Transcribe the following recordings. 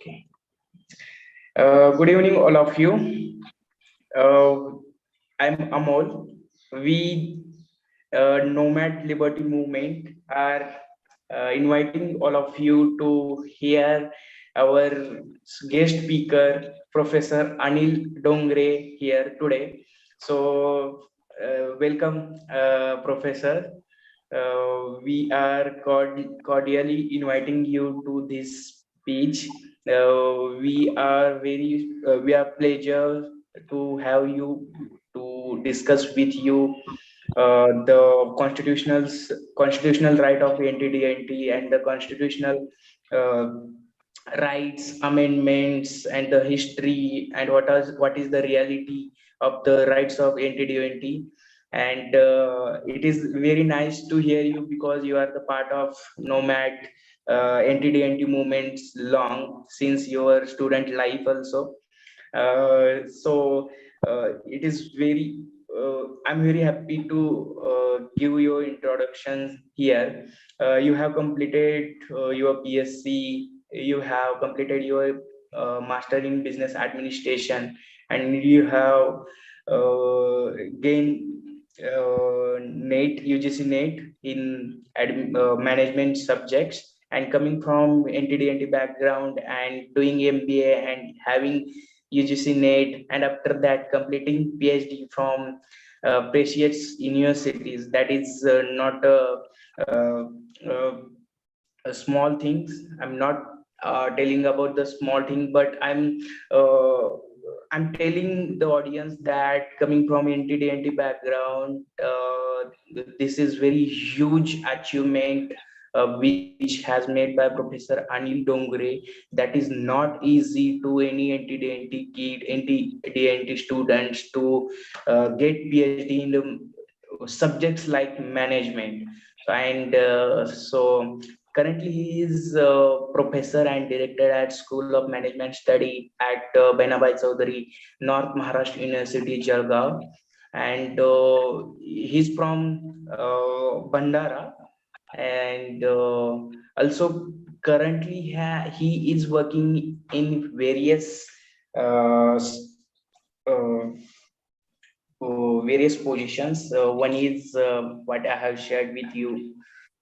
Okay. Good evening, all of you. Uh, I'm Amol. We, Nomad Liberty Movement, are inviting all of you to hear our guest speaker, Professor Anil Dongare, here today. So, welcome, Professor. We are cordially inviting you to this speech. We are pleasure to have you to discuss with you the constitutional right of NTDNT and the constitutional uh, rights amendments and the history and what is the reality of the rights of NTDNT. And it is very nice to hear you because you are the part of Nomad NTDNT movements long since your student life also. So it is I'm very happy to give your introductions here. You have completed your BSc, you have completed your Master in Business Administration, and you have gained NET, UGC NET in management subjects, and coming from NTDNT background and doing MBA and having UGC NET, and after that completing PhD from precious universities. That is not uh, uh, a small things. I'm not telling about the small thing, but uh, I'm telling the audience that coming from NTDNT background, this is very huge achievement which has made by Professor Anil Dongare. That is not easy to any NTDNT kid, NTDNT students to get PhD in the subjects like management. So currently he is professor and director at School of Management Study at Benabai Chaudhary, North Maharashtra University, Jalgaon, and he's from Bandara, and also currently he is working in various uh, uh, various positions. One is what I have shared with you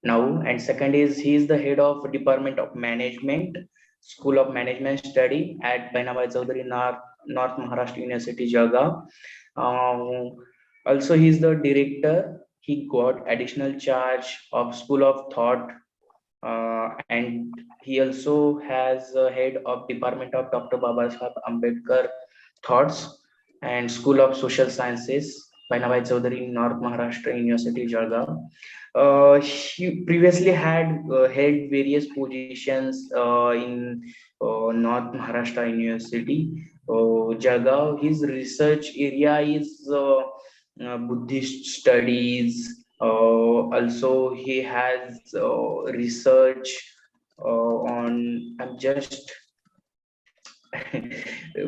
now, and second is he is the head of Department of Management, School of Management Study at Benabai Chaudhary, North Maharashtra University, Jalgaon. Also, he is the director. He got additional charge of School of Thought, and he also has a head of Department of Dr. Babasaheb Ambedkar Thoughts and School of Social Sciences, Bainabai Chaudhary, North Maharashtra University, Jalgaon. He previously had held various positions in North Maharashtra University, Jalgaon. His research area is Buddhist studies. Also, he has research on. I'm just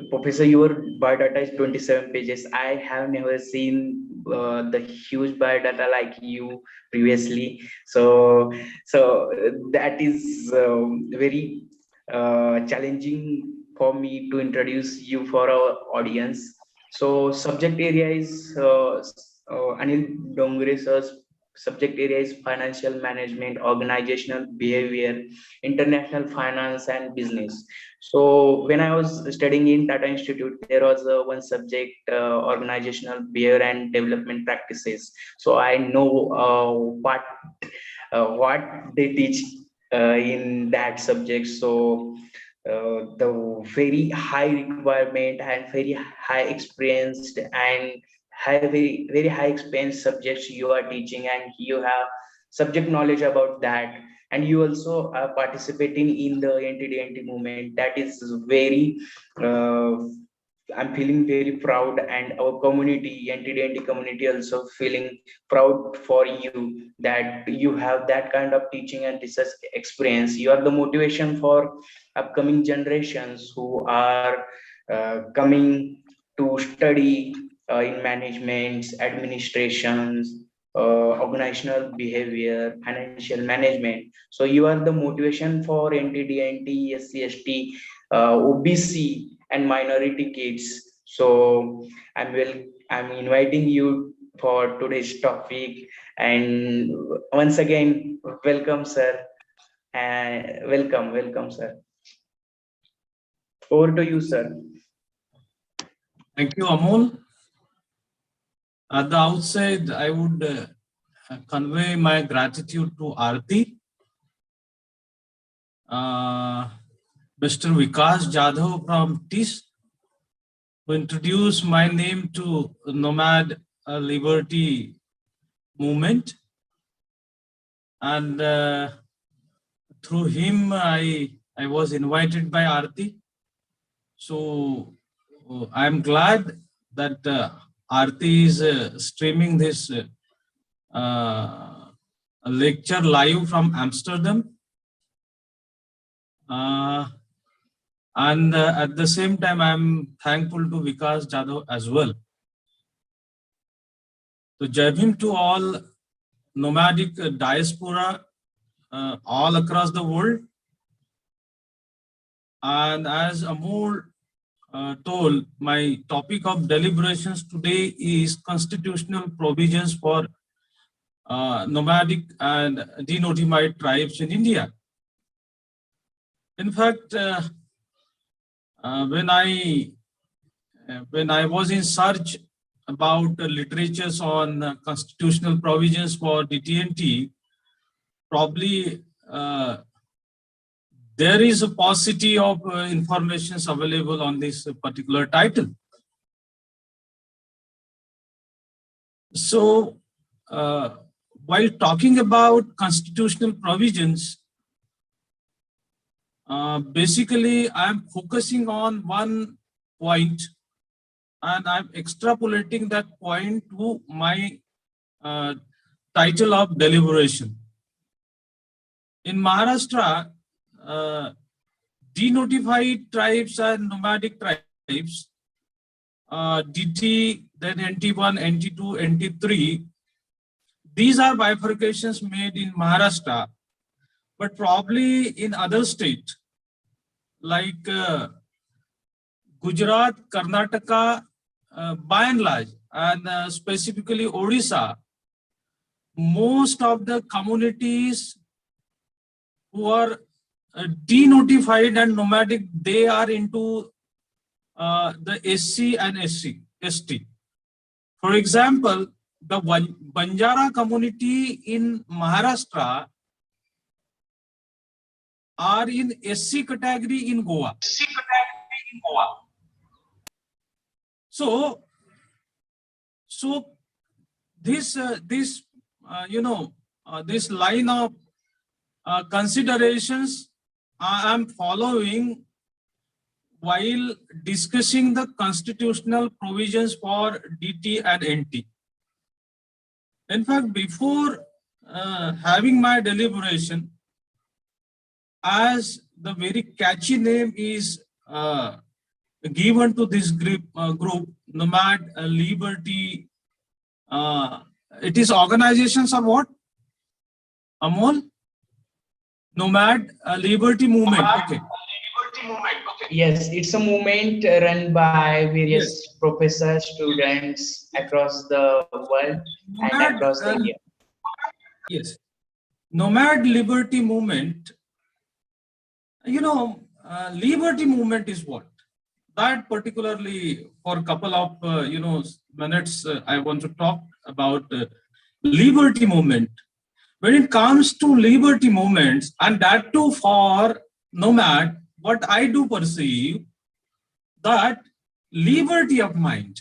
Professor, your biodata is 27 pages. I have never seen the huge biodata like you previously. So that is very challenging for me to introduce you for our audience. So subject area is Anil Dongare sir's subject area is financial management, organizational behavior, international finance, and business. So when I was studying in Tata Institute, there was one subject, organizational behavior and development practices. So I know what they teach in that subject. So the very high requirement and very high experienced and very high expense subjects you are teaching, and you have subject knowledge about that, and you also are participating in the NTDNT movement. That is very uh, I'm feeling very proud, and our community, NTDNT community, also feeling proud for you that you have that kind of teaching and research experience. You are the motivation for upcoming generations who are coming to study in managements, administrations, organizational behavior, financial management. So you are the motivation for NTD, SC, ST, OBC, and minority kids. So I'm inviting you for today's topic, and once again, welcome, sir. And welcome, sir. Over to you, sir. Thank you, Amol. At the outset, I would convey my gratitude to Aarti, Mr. Vikas Jadhav from TIS, who introduced my name to Nomad Liberty Movement. And through him, I was invited by Aarti. So I'm glad that Aarti is streaming this lecture live from Amsterdam. And at the same time, I'm thankful to Vikas Jadhav as well. So Jai Bhim to all nomadic diaspora all across the world. And as Amol told, my topic of deliberations today is constitutional provisions for nomadic and denotified tribes in India. In fact, when I was in search about literatures on constitutional provisions for DTNT, probably there is a paucity of information available on this particular title. So, while talking about constitutional provisions, basically I'm focusing on one point and I'm extrapolating that point to my title of deliberation. In Maharashtra, denotified tribes and nomadic tribes, DT, then NT1, NT2, NT3, these are bifurcations made in Maharashtra, but probably in other states like Gujarat, Karnataka, by and large, and specifically Odisha, most of the communities who are denotified and nomadic, they are into the SC and ST. For example, the Banjara community in Maharashtra are in SC category in Goa. So this this line of considerations I am following while discussing the constitutional provisions for DT and NT. In fact, before having my deliberation, as the very catchy name is given to this group, Nomad Liberty, it is organizations of what? Amol? Nomad Liberty Movement. Okay. Yes, it's a movement run by various professors, students across the world and across India. Yes. Nomad Liberty Movement, Liberty Movement is what? That particularly for a couple of minutes, I want to talk about Liberty Movement. When it comes to Liberty movements, and that too for Nomad, what I do perceive that liberty of mind.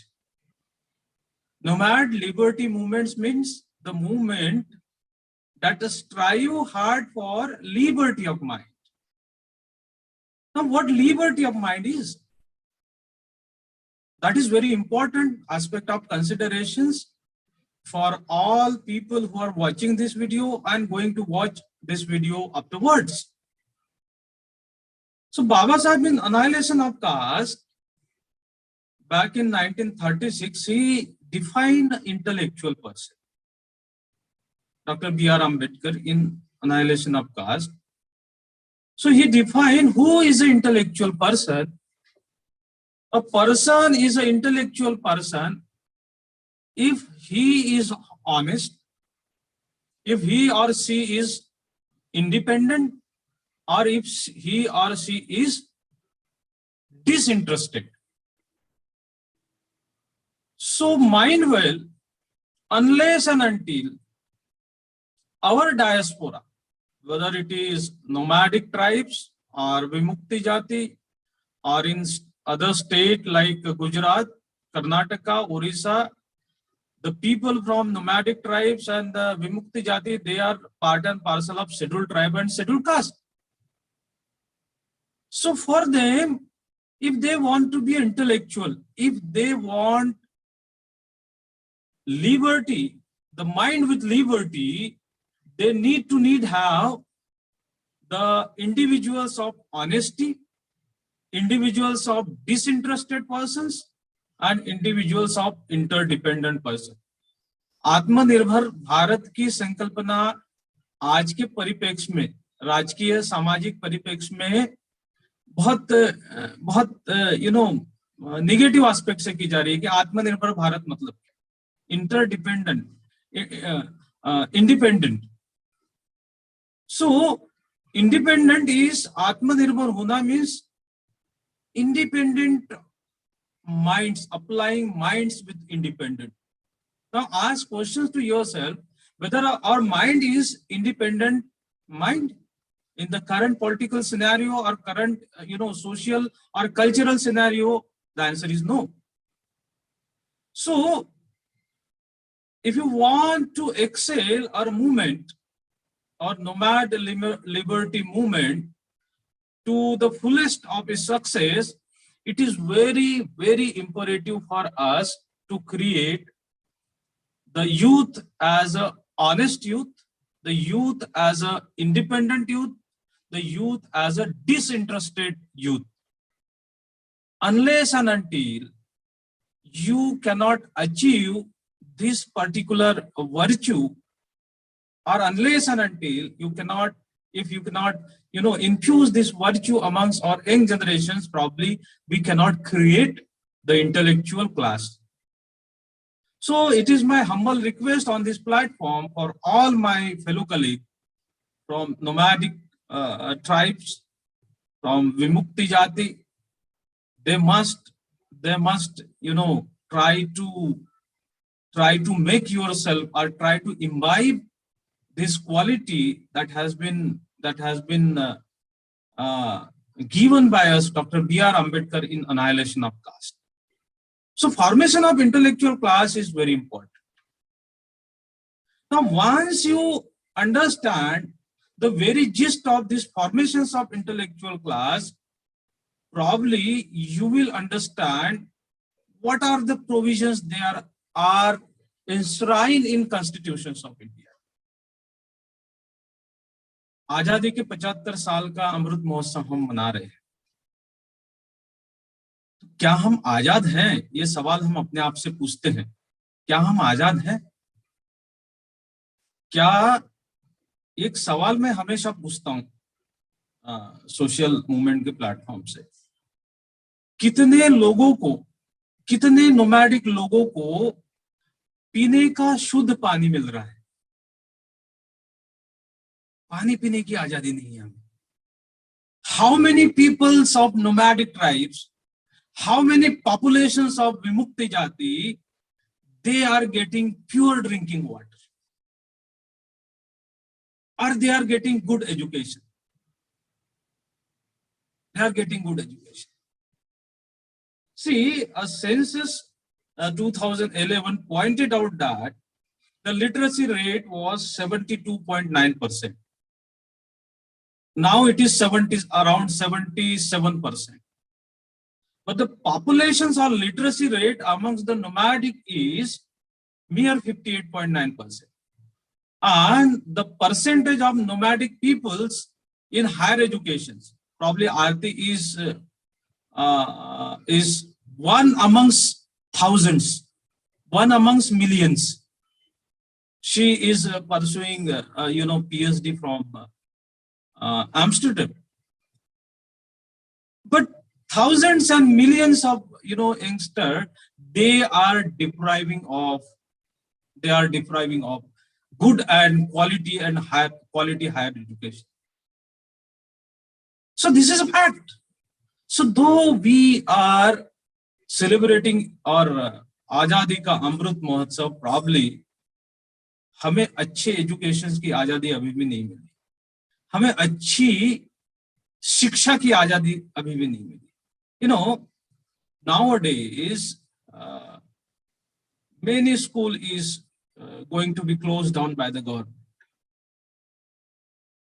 Nomad Liberty movements means the movement that strive hard for liberty of mind. Now, what liberty of mind is? That is very important aspect of considerations for all people who are watching this video and going to watch this video afterwards. So Baba Sahib in Annihilation of Caste, back in 1936, he defined intellectual person. Dr. B.R. Ambedkar in Annihilation of Caste. So he defined who is an intellectual person. A person is an intellectual person if he is honest, if he or she is independent, or if he or she is disinterested. So mind well, unless and until our diaspora, whether it is nomadic tribes or Vimukti Jati, or in other state like Gujarat, Karnataka, Orissa, the people from nomadic tribes and the Vimukti Jati, they are part and parcel of scheduled tribe and scheduled caste. So for them, if they want to be intellectual, if they want liberty, the mind with liberty, they need have the individuals of honesty, individuals of disinterested persons, and individuals of interdependent persons. आत्मनिर्भर भारत की संकल्पना आज के परिप्रेक्ष्य में, राजकीय सामाजिक परिप्रेक्ष्य में बहुत नेगेटिव एस्पेक्ट से की जा रही है कि आत्मनिर्भर भारत मतलब interdependent, independent. So independent is आत्मनिर्भर होना means independent minds, applying minds with independent. Now ask questions to yourself whether our mind is independent mind in the current political scenario or current social or cultural scenario. The answer is no. So if you want to excel our movement or nomad liberty movement to the fullest of its success, it is very, very imperative for us to create the youth as a honest youth, the youth as a independent youth, the youth as a disinterested youth. Unless and until you cannot achieve this particular virtue, or unless and until you cannot, if you cannot infuse this virtue amongst our young generations, probably we cannot create the intellectual class. So it is my humble request on this platform for all my fellow colleagues from nomadic tribes, from Vimukti Jati, they must try to make yourself or try to imbibe this quality that has been given by us, Dr. B.R. Ambedkar, in Annihilation of Caste. So formation of intellectual class is very important. Now, once you understand the very gist of these formations of intellectual class, probably you will understand what are the provisions there are enshrined in constitutions of India. आजादी के 75 साल का अमृत महोत्सव हम मना रहे हैं. क्या हम आजाद हैं? ये सवाल हम अपने आप से पूछते हैं. क्या हम आजाद हैं? क्या, एक सवाल मैं हमेशा पूछता हूं सोशल मूवमेंट के प्लेटफॉर्म से, कितने लोगों को, कितने नोमैडिक लोगों को पीने का शुद्ध पानी मिल रहा है? पानी पीने की आजादी नहीं है हमें. How many peoples of nomadic tribes, how many populations of Vimukti Jati, they are getting pure drinking water, or they are getting good education? They are getting good education. See, a census 2011 pointed out that the literacy rate was 72.9%. Now it is around 77%. But the populations or literacy rate amongst the nomadic is mere 58.9%. And the percentage of nomadic peoples in higher educations, probably Aarti is one amongst thousands, one amongst millions. She is pursuing, PhD from Amsterdam. But thousands and millions of, youngsters, they are depriving of good and quality and high quality higher education. So this is a fact. So though we are celebrating our आजादी का Amrit Mahotsav, probably हमें अच्छे education की आजादी अभी भी नहीं मिली, हमें अच्छी शिक्षा की आजादी अभी भी नहीं मिली. Nowadays many school is going to be closed down by the government.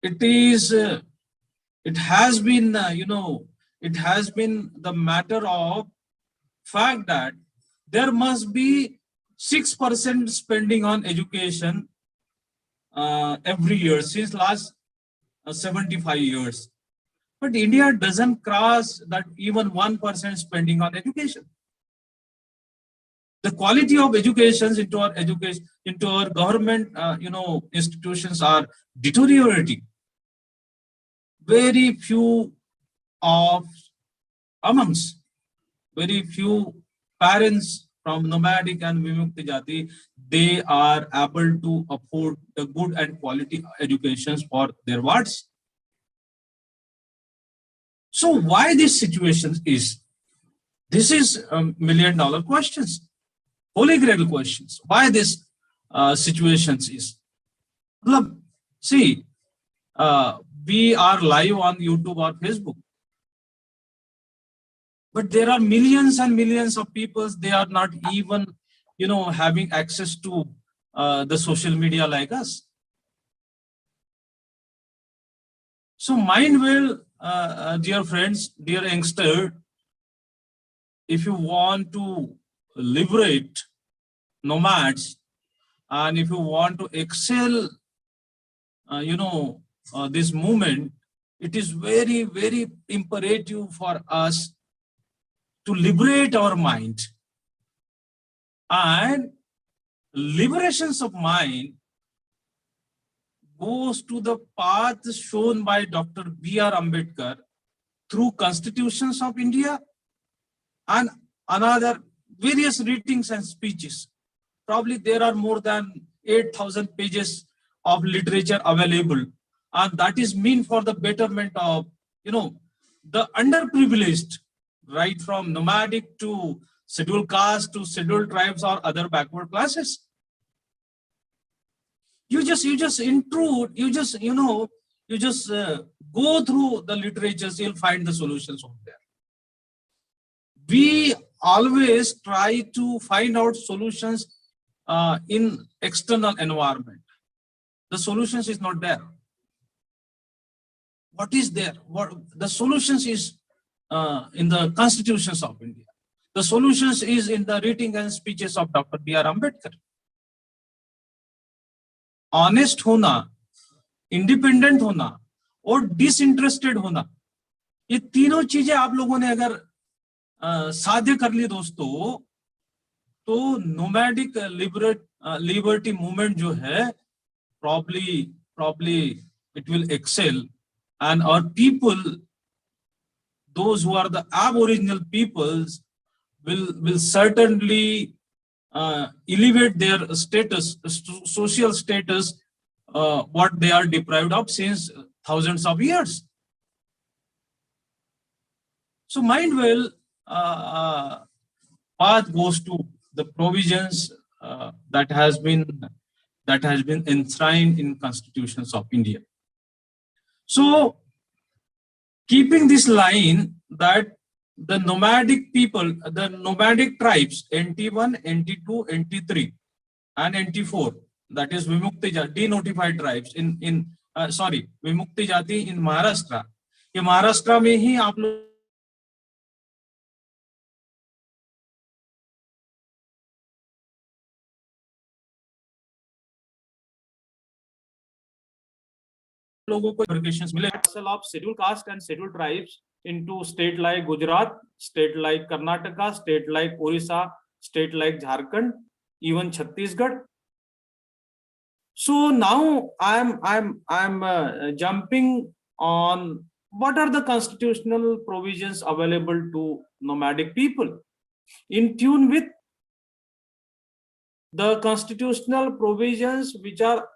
It has been the matter of fact that there must be 6% spending on education every year since last 75 years. But India doesn't cross that even 1% spending on education. The quality of education into our government, institutions are deteriorating. Very few parents from Nomadic and Vimukti Jati, they are able to afford the good and quality educations for their wards. So why this situation is? This is $1 million questions, holy grail questions. Why this situations is? See, we are live on YouTube or Facebook, but there are millions and millions of people, they are not even, having access to the social media like us. So mind well, dear friends, dear youngster, if you want to liberate nomads and if you want to excel, this movement, it is very, very imperative for us to liberate our mind. And liberations of mind goes to the path shown by Dr. B.R. Ambedkar through Constitutions of India and another various readings and speeches. Probably there are more than 8,000 pages of literature available, and that is meant for the betterment of, the underprivileged, right from nomadic to scheduled caste to scheduled tribes or other backward classes. You just intrude, you just go through the literatures, you'll find the solutions over there. We always try to find out solutions in external environment. The solutions is not there. What is there? What the solutions is in the Constitutions of India. The solutions is in the reading and speeches of Dr. B.R. Ambedkar. Honest होना, independent होना और disinterested होना, ये तीनों चीजें आप लोगों ने अगर साध्य कर ली दोस्तों, तो nomadic liberty movement जो है, probably it will excel, and our people, those who are the aboriginal peoples, will certainly elevate their status, social status, what they are deprived of since thousands of years. So mind well, path goes to the provisions that has been enshrined in Constitutions of India. So keeping this line that the nomadic people, the nomadic tribes, NT1, NT2, NT3, and NT4, that is Vimukti Jati, denotified tribes Vimukti Jati in Maharashtra. ये महाराष्ट्र में ही आप लोगों को verifications मिले of scheduled caste and scheduled tribes into state like Gujarat, state like Karnataka, state like Orissa, state like Jharkhand, even Chhattisgarh. So now I'm jumping on what are the constitutional provisions available to nomadic people in tune with the constitutional provisions which are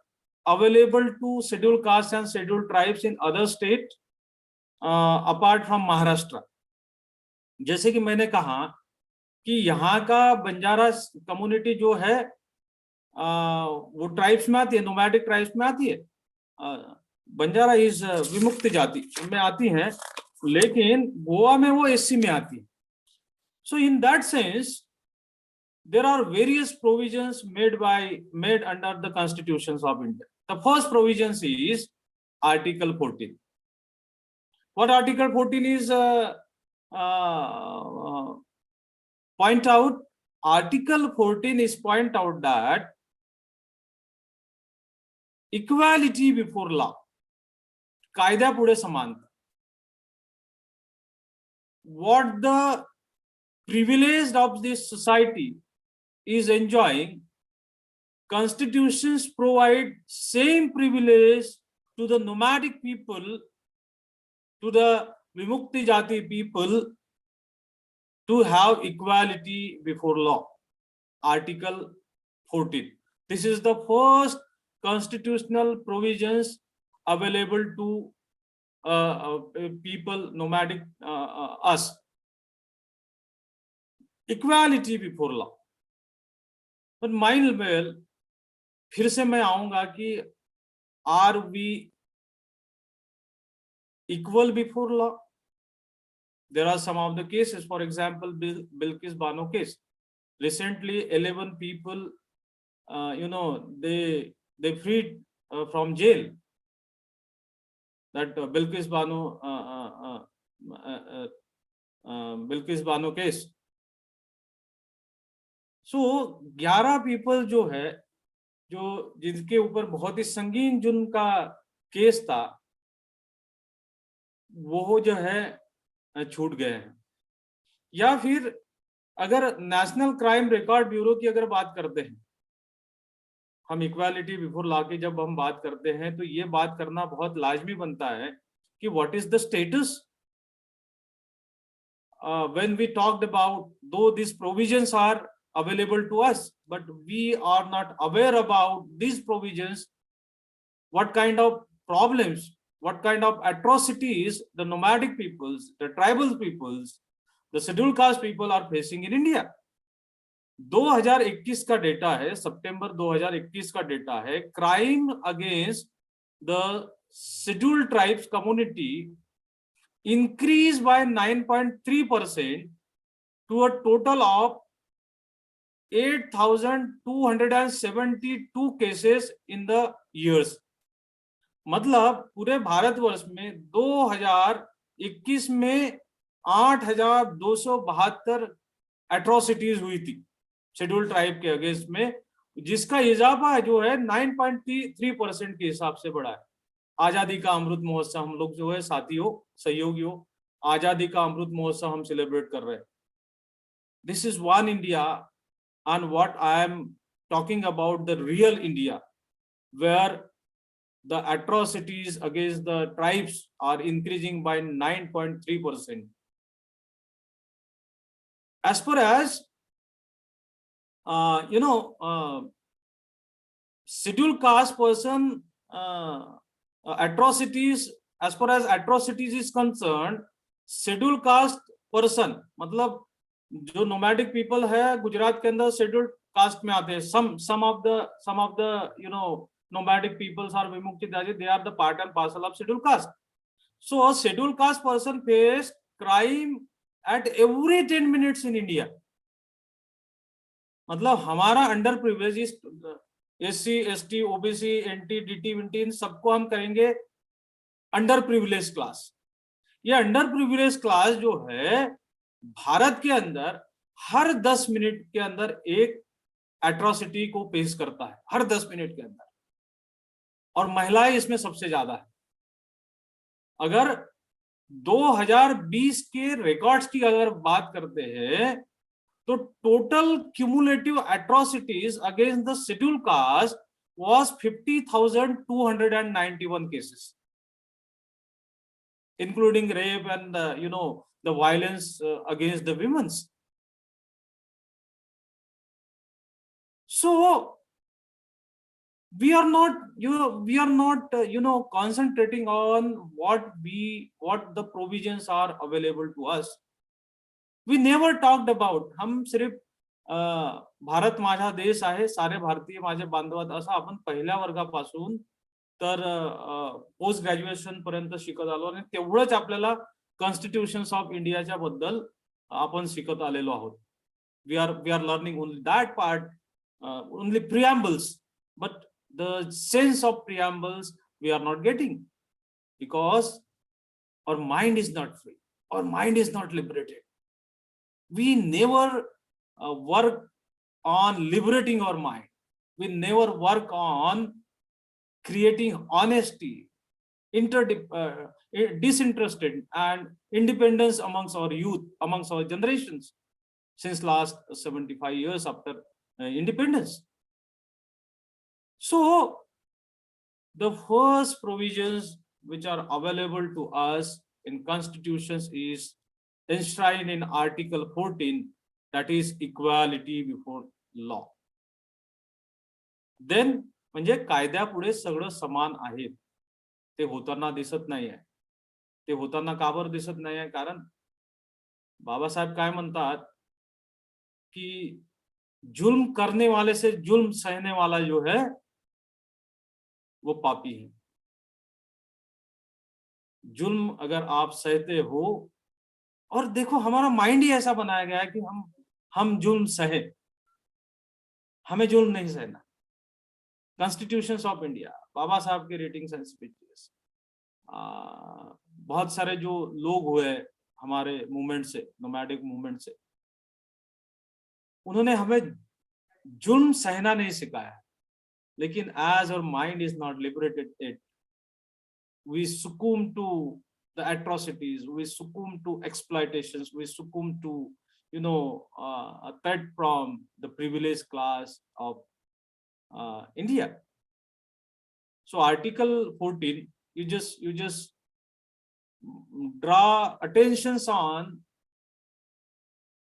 available to scheduled castes and scheduled tribes in other states apart from Maharashtra. जैसे कि मैंने कहा कि यहाँ का Banjara community जो है वो ट्राइब्स में आती है, नोमैडिक ट्राइब्स में आती है, बंजारा इस विमुक्त जाति में आती हैं, लेकिन गोवा में वो एससी में आती है. So in that sense there are various provisions made under the constitutions of India. The first provision is Article 14. What Article 14 is point out? Article 14 is point out that equality before law, कायदा पुढे समानता. What the privileged of this society is enjoying, constitutions provide same privilege to the nomadic people, to the Vimukti Jati people, to have equality before law. Article 14. This is the first constitutional provisions available to people, nomadic, us. Equality before law. But mind well, फिर से मैं आऊंगा कि are we equal before law? There are some of the cases, for example, Bilkis Bano case. Recently, 11 people, they freed from jail. That Bilkis Bano case. So 11 people जो है, जो जिनके ऊपर बहुत ही संगीन जुर्म का केस था, वो जो है छूट गए हैं. या फिर अगर नेशनल क्राइम रिकॉर्ड ब्यूरो की अगर बात करते हैं, हम इक्वालिटी बिफोर लॉ की जब हम बात करते हैं तो ये बात करना बहुत लाजमी बनता है कि what is the status. when we talked about, though these provisions are available to us, but we are not aware about these provisions, what kind of problems, what kind of atrocities the nomadic peoples, the tribal peoples, the scheduled caste people are facing in India. 2021 का data है, सितंबर 2021 का data है. Crime against the scheduled tribes community increased by 9.3% to a total of 8,272 cases in the years. मतलब पूरे भारतवर्ष में 2021 में 8,272 atrocities हुई थी शेड्यूल ट्राइब के अगेंस्ट में, जिसका इजाफा जो है 9.3% के हिसाब से बढ़ा है. आजादी का अमृत महोत्सव हम लोग जो है साथियों, सहयोगियों, आजादी का अमृत महोत्सव हम सेलिब्रेट कर रहे हैं. This is one India. And what I am talking about, the real India, where the atrocities against the tribes are increasing by 9.3%. As far as scheduled caste person atrocities, as far as atrocities is concerned, scheduled caste person, मतलब जो nomadic people है गुजरात के अंदर scheduled caste में आते हैं. some of the nomadic peoples are vimukti jaati, they are the part and parcel of scheduled caste. So a scheduled caste person faced crime at every 10 minutes in India. मतलब हमारा under privilege SC, ST, OBC, NT, DT, विंटी, इन सबको हम करेंगे under privilege class. ये under privilege class जो है भारत के अंदर हर 10 मिनट के अंदर एक एट्रोसिटी को पेश करता है, हर 10 मिनट के अंदर, और महिलाएं इसमें सबसे ज्यादा है. अगर 2020 के रिकॉर्ड्स की अगर बात करते हैं तो total cumulative atrocities against the schedule caste was 50,291 cases, including rape and the violence against the women. So we are not concentrating on what the provisions are available to us. We never talked about, हम सिर्फ भारत माझा देश आहे, सारे भारतीय माझे बांधवात, असं आपण पहिल्या वर्गापासून तर पोस्ट ग्रॅज्युएशन पर्यंत शिकत आलो आणि तेवढंच आपल्याला कॉन्स्टिट्यूशन्स ऑफ इंडियाच्या बद्दल आपण शिकत आलेलो आहोत. We are learning only that part, only preambles, but the sense of preambles we are not getting, because our mind is not free, our mind is not liberated. We never work on liberating our mind. We never work on creating honesty, disinterested and independence amongst our youth, amongst our generations since last 75 years after independence. So the first provisions which are available to us in constitutions is enshrined in Article 14, that is equality before law. Then म्हणजे कायद्यापुढे सगळं समान आहे, ते होताना दिसत नाहीये. ते होताना का बरं दिसत नाहीये? कारण बाबासाहेब काय म्हणतात की जुल्म करने वाले से जुल्म सहने वाला जो है वो पापी है. जुल्म अगर आप सहते हो, और देखो हमारा माइंड ही ऐसा बनाया गया है कि हम जुल्म सहे, हमें जुल्म नहीं सहना. कॉन्स्टिट्यूशंस ऑफ इंडिया, बाबा साहब के रेटिंग्स एंड स्पीचेस, बहुत सारे जो लोग हुए हमारे मूवमेंट से, नोमैडिक मूवमेंट से, उन्होंने हमें जुल्म सहना नहीं सिखाया. लेकिन as our mind is not liberated, we succumb to the atrocities, we succumb to exploitations, we succumb to a threat from the privileged class of India. So Article 14, you just draw attentions on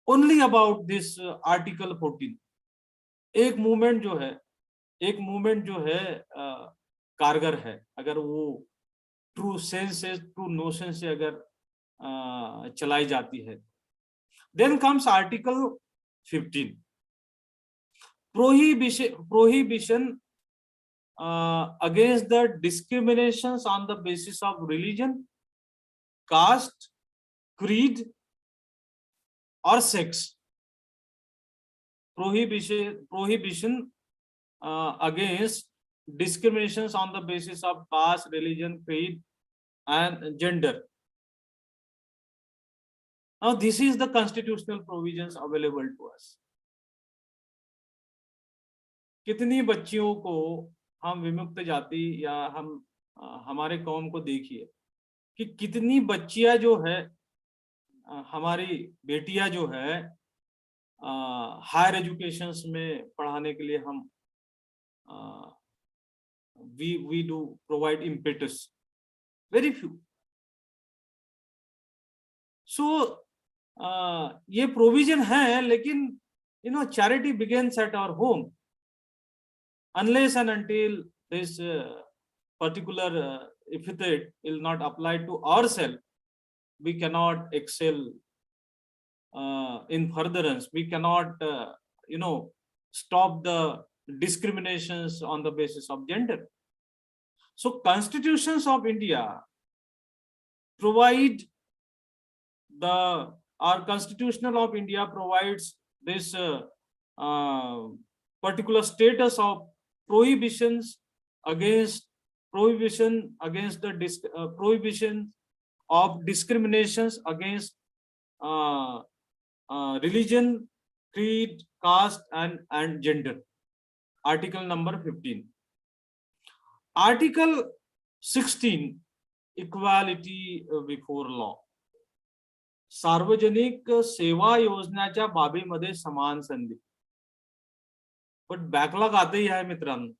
only about this Article 14. एक movement जो है कारगर है, अगर वो true sense से, true notion से अगर चलाई जाती है. Then comes article 15, prohibition against the discriminations on the basis of religion, caste, creed or sex. Prohibition against discriminations on the basis of caste, religion, creed and gender. Now this is the constitutional provisions available to us. कितनी बच्चियों को हम विमुक्त जाति या हम हमारे कौम को देखिए कि कितनी बच्चियां जो है, हमारी बेटियां जो है हायर एजुकेशंस में पढ़ाने के लिए हम we do provide impetus, very few. So ये प्रोविजन है, लेकिन charity begins at our home. Unless and until this particular epithet will not apply to ourselves, we cannot excel in furtherance. We cannot stop the discriminations on the basis of gender. So constitutions of India provide our constitutional of India provides this particular status of prohibition against the prohibition of discriminations against religion, creed, caste and gender. Article number 15. Article 16, equality before law. सार्वजनिक सेवा योजनाच्या बाबीमध्ये समान संधी. पण backlog आताही आहे मित्रांनो.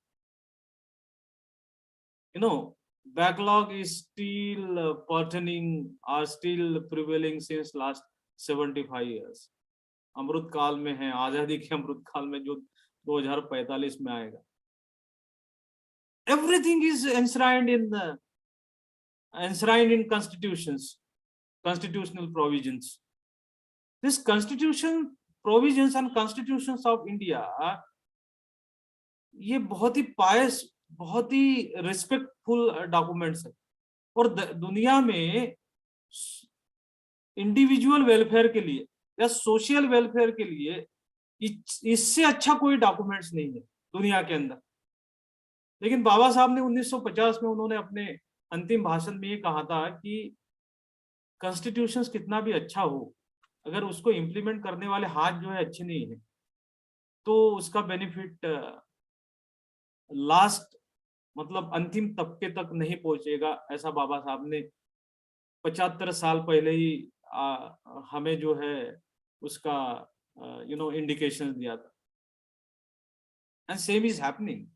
backlog is still pertaining or still prevailing since last 75 years. अमृत काल में है, आजादी के अमृत काल में जो 2045 में आएगा. Everything is enshrined in constitutions, constitutional provisions. This constitution provisions and constitutions of India, ये बहुत ही पायस, बहुत ही रिस्पेक्टफुल डॉक्यूमेंट्स है. और दुनिया में इंडिविजुअल वेलफेयर के लिए या सोशल वेलफेयर के लिए इससे अच्छा कोई डॉक्यूमेंट्स नहीं है दुनिया के अंदर. लेकिन बाबा साहब ने 1950 में उन्होंने अपने अंतिम भाषण में ये कहा था कि कॉन्स्टिट्यूशन कितना भी अच्छा हो, अगर उसको इम्प्लीमेंट करने वाले हाथ जो है अच्छे नहीं है तो उसका बेनिफिट लास्ट मतलब अंतिम तबके तक नहीं पहुंचेगा. ऐसा बाबा साहब ने 75 साल पहले ही हमें जो है उसका इंडिकेशन दिया था. And same is happening,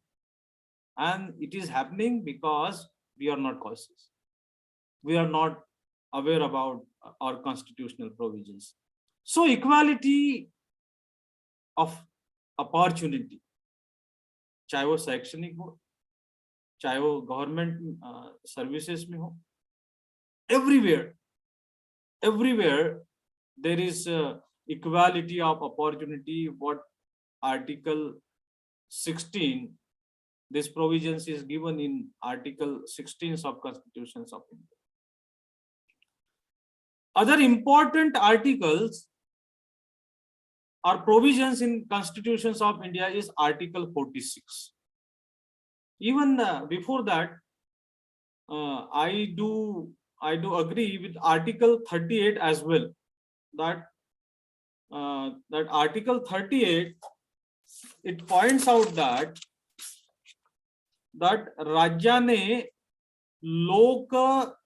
and it is happening because we are not cautious, we are not aware about our constitutional provisions. So equality of opportunity, चाहे वो शैक्षणिक हो, चाहे वो गवर्नमेंट सर्विसेज में हो, everywhere there is equality of opportunity. What article 16, this provisions is given in article 16 of constitutions of India. Other important articles or provisions in constitutions of India is article 46. Even before that, I do agree with article 38 as well, that article 38, it points out that राज्याने लोक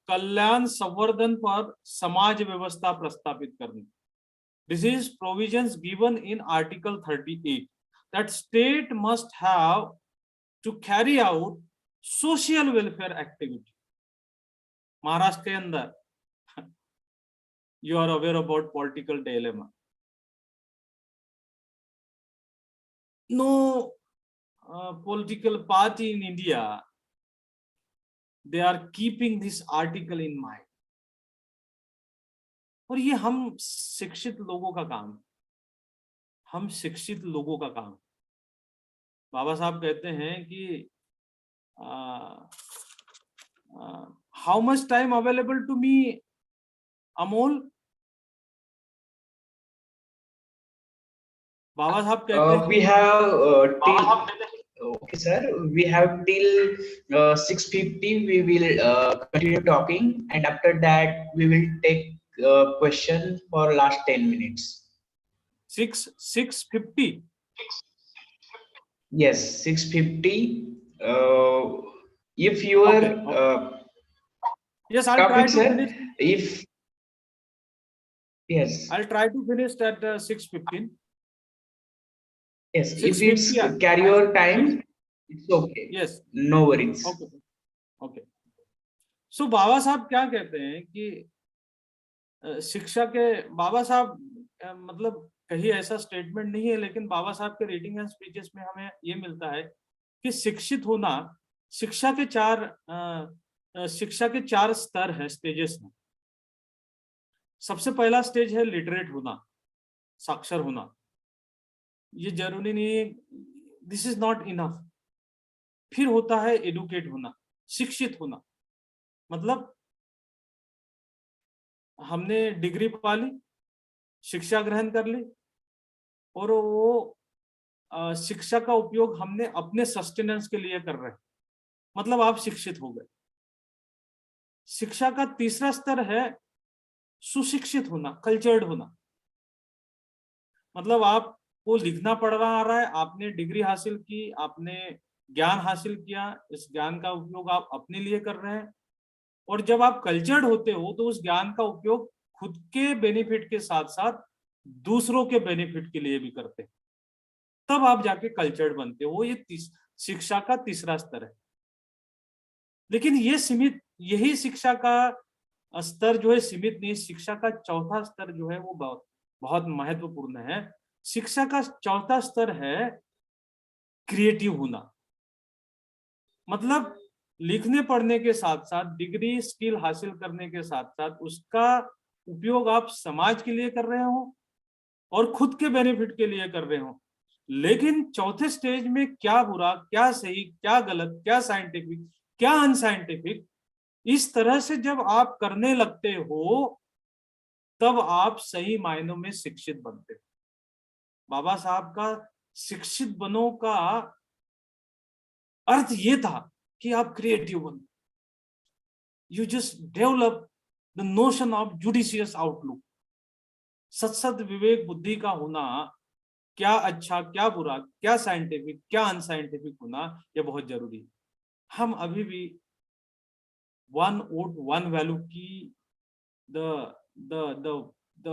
कल्याण संवर्धन पर समाज व्यवस्था प्रस्तापित करनी. This is provisions given in article 38, that state must have to carry out social welfare activity. Maharashtra के अंदर you are aware about political dilemma. No political party in India, they are keeping this article in mind. और ये हम शिक्षित लोगों का काम, हम शिक्षित लोगों का काम. बाबा साहब कहते हैं कि how much time available to me, Amol? बाबा साहब कहते हैं we have okay sir, we have till 6:50 we will continue talking, and after that we will take question for last 10 minutes. 6:50? Yes, 6:50. If you are okay. Yes, I'll try to finish. If yes, I'll try to finish at 6:15. Yes, if it's carry your time, it's okay. Yes, no worries. Okay. So बाबा साहब क्या कहते हैं कि शिक्षा के, बाबा साहब मतलब कहीं ऐसा स्टेटमेंट नहीं है, लेकिन बाबा साहब के रीडिंग एंड स्पीचेस में हमें ये मिलता है कि शिक्षित होना, शिक्षा के चार स्तर है, स्टेजेस हैं. सबसे पहला स्टेज है लिटरेट होना, साक्षर होना. ये जरूरी नहीं है, दिस इज नॉट इनफ. फिर होता है एडुकेट होना, शिक्षित होना. मतलब हमने डिग्री पा ली, शिक्षा ग्रहण कर ली, और वो शिक्षा का उपयोग हमने अपने सस्टेनेंस के लिए कर रहे हैं, मतलब आप शिक्षित हो गए. शिक्षा का तीसरा स्तर है सुशिक्षित होना, कल्चर्ड होना. मतलब आपको लिखना पढ़ना आ रहा है, आपने डिग्री हासिल की, आपने ज्ञान हासिल किया, इस ज्ञान का उपयोग आप अपने लिए कर रहे हैं. और जब आप कल्चर्ड होते हो तो उस ज्ञान का उपयोग खुद के बेनिफिट के साथ साथ दूसरों के बेनिफिट के लिए भी करते हैं, तब आप जाके कल्चर्ड बनते हो. ये शिक्षा का तीसरा स्तर है. लेकिन ये सीमित, यही शिक्षा का स्तर जो है सीमित नहीं, शिक्षा का चौथा स्तर जो है वो बहुत बहुत महत्वपूर्ण है। शिक्षा का चौथा स्तर है क्रिएटिव होना। मतलब लिखने पढ़ने के साथ साथ, डिग्री स्किल हासिल करने के साथ साथ उसका उपयोग आप समाज के लिए कर रहे हो और खुद के बेनिफिट के लिए कर रहे हो। लेकिन चौथे स्टेज में क्या बुरा, क्या सही, क्या गलत, क्या साइंटिफिक, क्या अनसाइंटिफिक, इस तरह से जब आप करने लगते हो तब आप सही मायनों में शिक्षित बनते हो। बाबा साहब का शिक्षित बनो का अर्थ ये था कि आप क्रिएटिव बनो, you just develop the notion of judicious outlook. सत्सद विवेक बुद्धि का होना, क्या अच्छा क्या बुरा, क्या साइंटिफिक क्या अनसाइंटिफिक होना, यह बहुत जरूरी है। हम अभी भी वन वोट वन वैल्यू की the the the the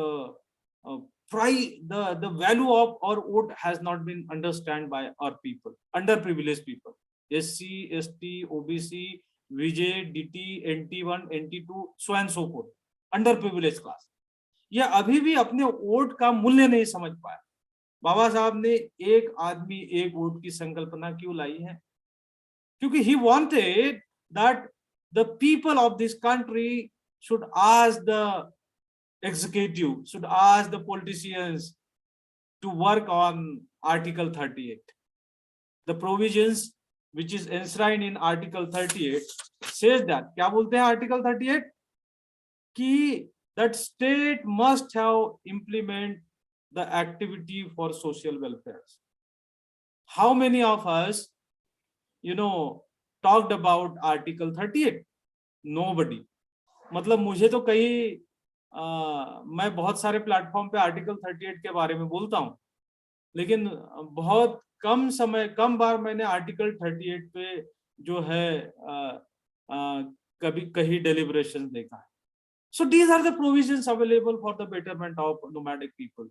the value of our vote has not been understood by our people, underprivileged people, SC, ST, OBC, VJ, DT, NT1, NT2, so and so forth, underprivileged class। ये अभी भी अपने vote का मूल्य नहीं समझ पाया। बाबा साहब ने एक आदमी एक वोट की संकल्पना क्यों लाई है? क्योंकि he wanted that the people of this country should ask the executive, should ask the politicians to work on Article 38. The provisions which is enshrined in Article 38 says that, क्या बोलते हैं Article 38? कि that state must have implement the activity for social welfare. How many of us, talked about Article 38? Nobody। मतलब मुझे तो मैं बहुत सारे प्लेटफॉर्म पे आर्टिकल 38 के बारे में बोलता हूँ, लेकिन बहुत कम बार मैंने आर्टिकल 38 पे जो है कभी कहीं डेलिब्रेशन देखा है। So these are the provisions available for the betterment of nomadic people,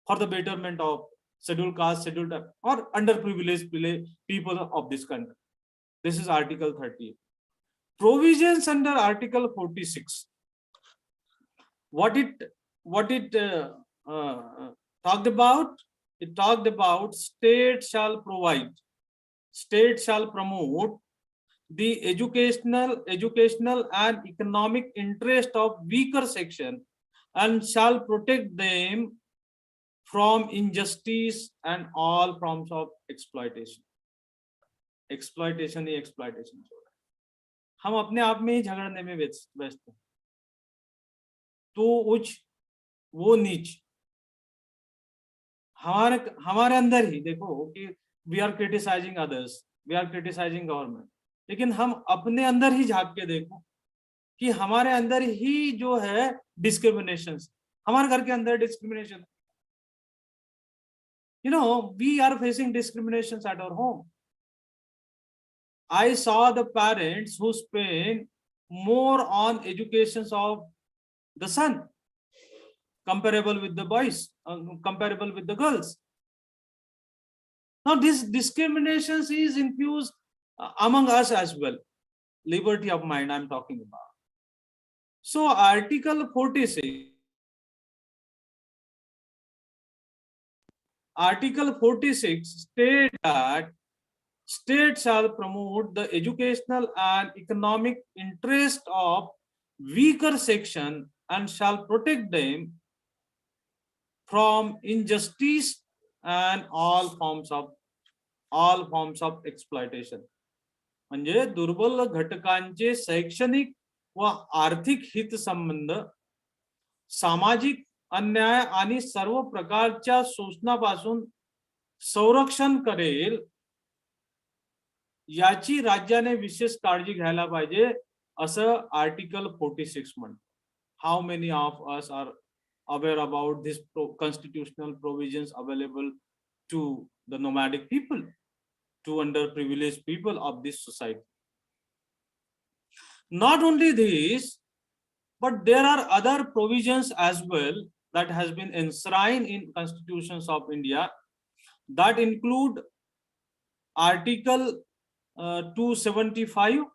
for the betterment of scheduled caste, scheduled or underprivileged people of this country. This is Article 38. Provisions under Article 46. What it talked about? It talked about state shall promote the educational and economic interest of weaker section and shall protect them from injustice and all forms of exploitation। exploitation he exploitation हो रहा है। हम अपने आप में ही झगड़ने में व्यस्त हैं। तो उच्च वो नीच, हमारे अंदर ही देखो कि we are criticising others, we are criticising government, लेकिन हम अपने अंदर ही झांक के देखो कि हमारे अंदर ही जो है डिस्क्रिमिनेशन, हमारे घर के अंदर discrimination, we are facing discriminations at our home। I saw the parents who spend more on educations of the son comparable with the boys, comparable with the girls। Now this discrimination is infused among us as well। Liberty of mind I'm talking about। So Article 46 states that state shall promote the educational and economic interest of weaker section and shall protect them from injustice and all forms of exploitation। म्हणजे दुर्बल घटकांचे शैक्षणिक व आर्थिक हित संबंध, सामाजिक अन्याय आणि सर्व प्रकारच्या शोषणापासून संरक्षण करेल याची राज्याने विशेष काळजी घ्यायला पाहिजे, असं आर्टिकल 46 म्हणतं। How many of us are aware about this constitutional provisions available to the nomadic people, to underprivileged people of this society? Not only this, but there are other provisions as well that has been enshrined in constitutions of India that include Article 275,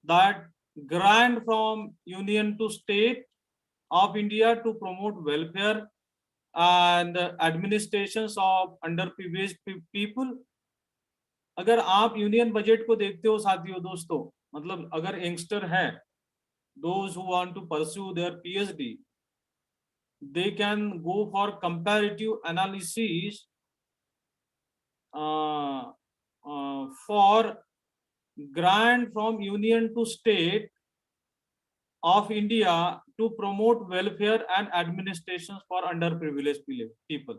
that grant from union to state of India to promote welfare and administrations of underprivileged people. अगर आप union budget को देखते हो साथियों दोस्तों, मतलब अगर youngster हैं, those who want to pursue their PhD, they can go for comparative analysis for grant from union to state of India to promote welfare and administrations for underprivileged people.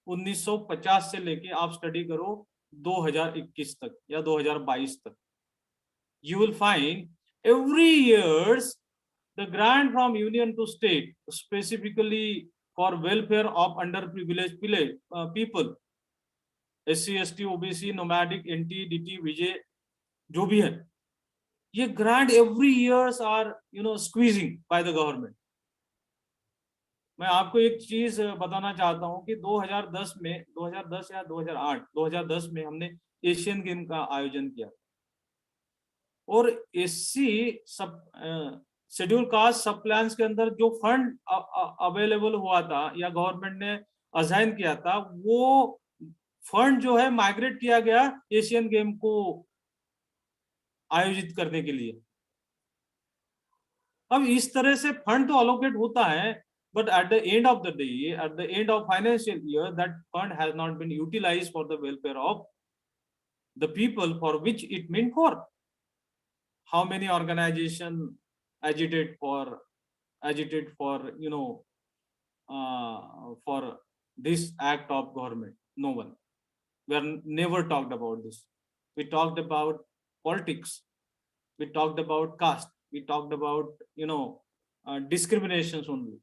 1950 से लेके आप स्टडी करो 2021 तक या 2022 तक, you will find every years the grant from union to state specifically for welfare of underprivileged people, SC, ST, OBC, nomadic, NT, DT, VJ, जो भी है, ये grant every years are squeezing by the government. मैं आपको एक चीज बताना चाहता हूं कि 2010 में 2010 या 2008 2010 में हमने एशियन गेम का आयोजन किया और एससी सब शेड्यूल कास्ट सब प्लान्स के अंदर जो फंड अवेलेबल हुआ था या गवर्नमेंट ने असाइन किया था, वो फंड जो है माइग्रेट किया गया एशियन गेम को आयोजित करने के लिए. अब इस तरह से फंड तो अलोकेट होता है, but at the end of the day, at the end of financial year, that fund has not been utilized for the welfare of the people for which it meant for. How many organizations agitate for for this act of government? No one. We are never talked about this. We talked about politics. We talked about caste. We talked about discriminations only.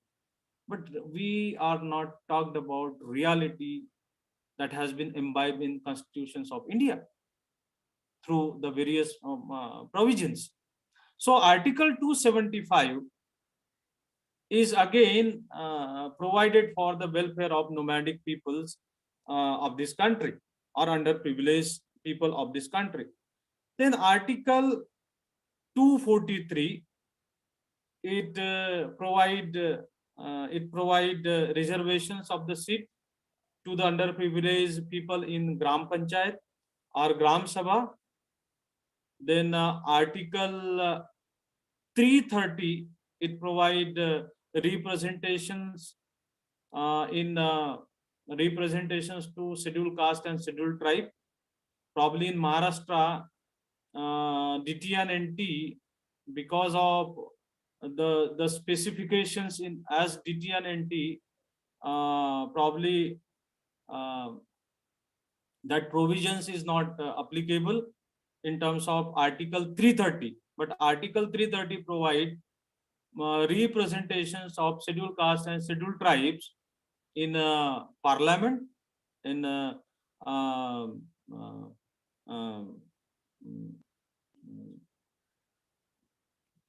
But we are not talked about reality that has been imbibed in constitutions of India through the various provisions. So Article 275 is again provided for the welfare of nomadic peoples of this country or underprivileged people of this country. Then Article 243, it provide reservations of the seat to the underprivileged people in Gram Panchayat or Gram Sabha. Then Article 330, it provide representations representations to scheduled caste and scheduled tribe. Probably in Maharashtra, DT and NT, because of the specifications in as DT and NT, probably that provisions is not applicable in terms of Article 330, but Article 330 provide representations of scheduled caste and scheduled tribes in parliament, in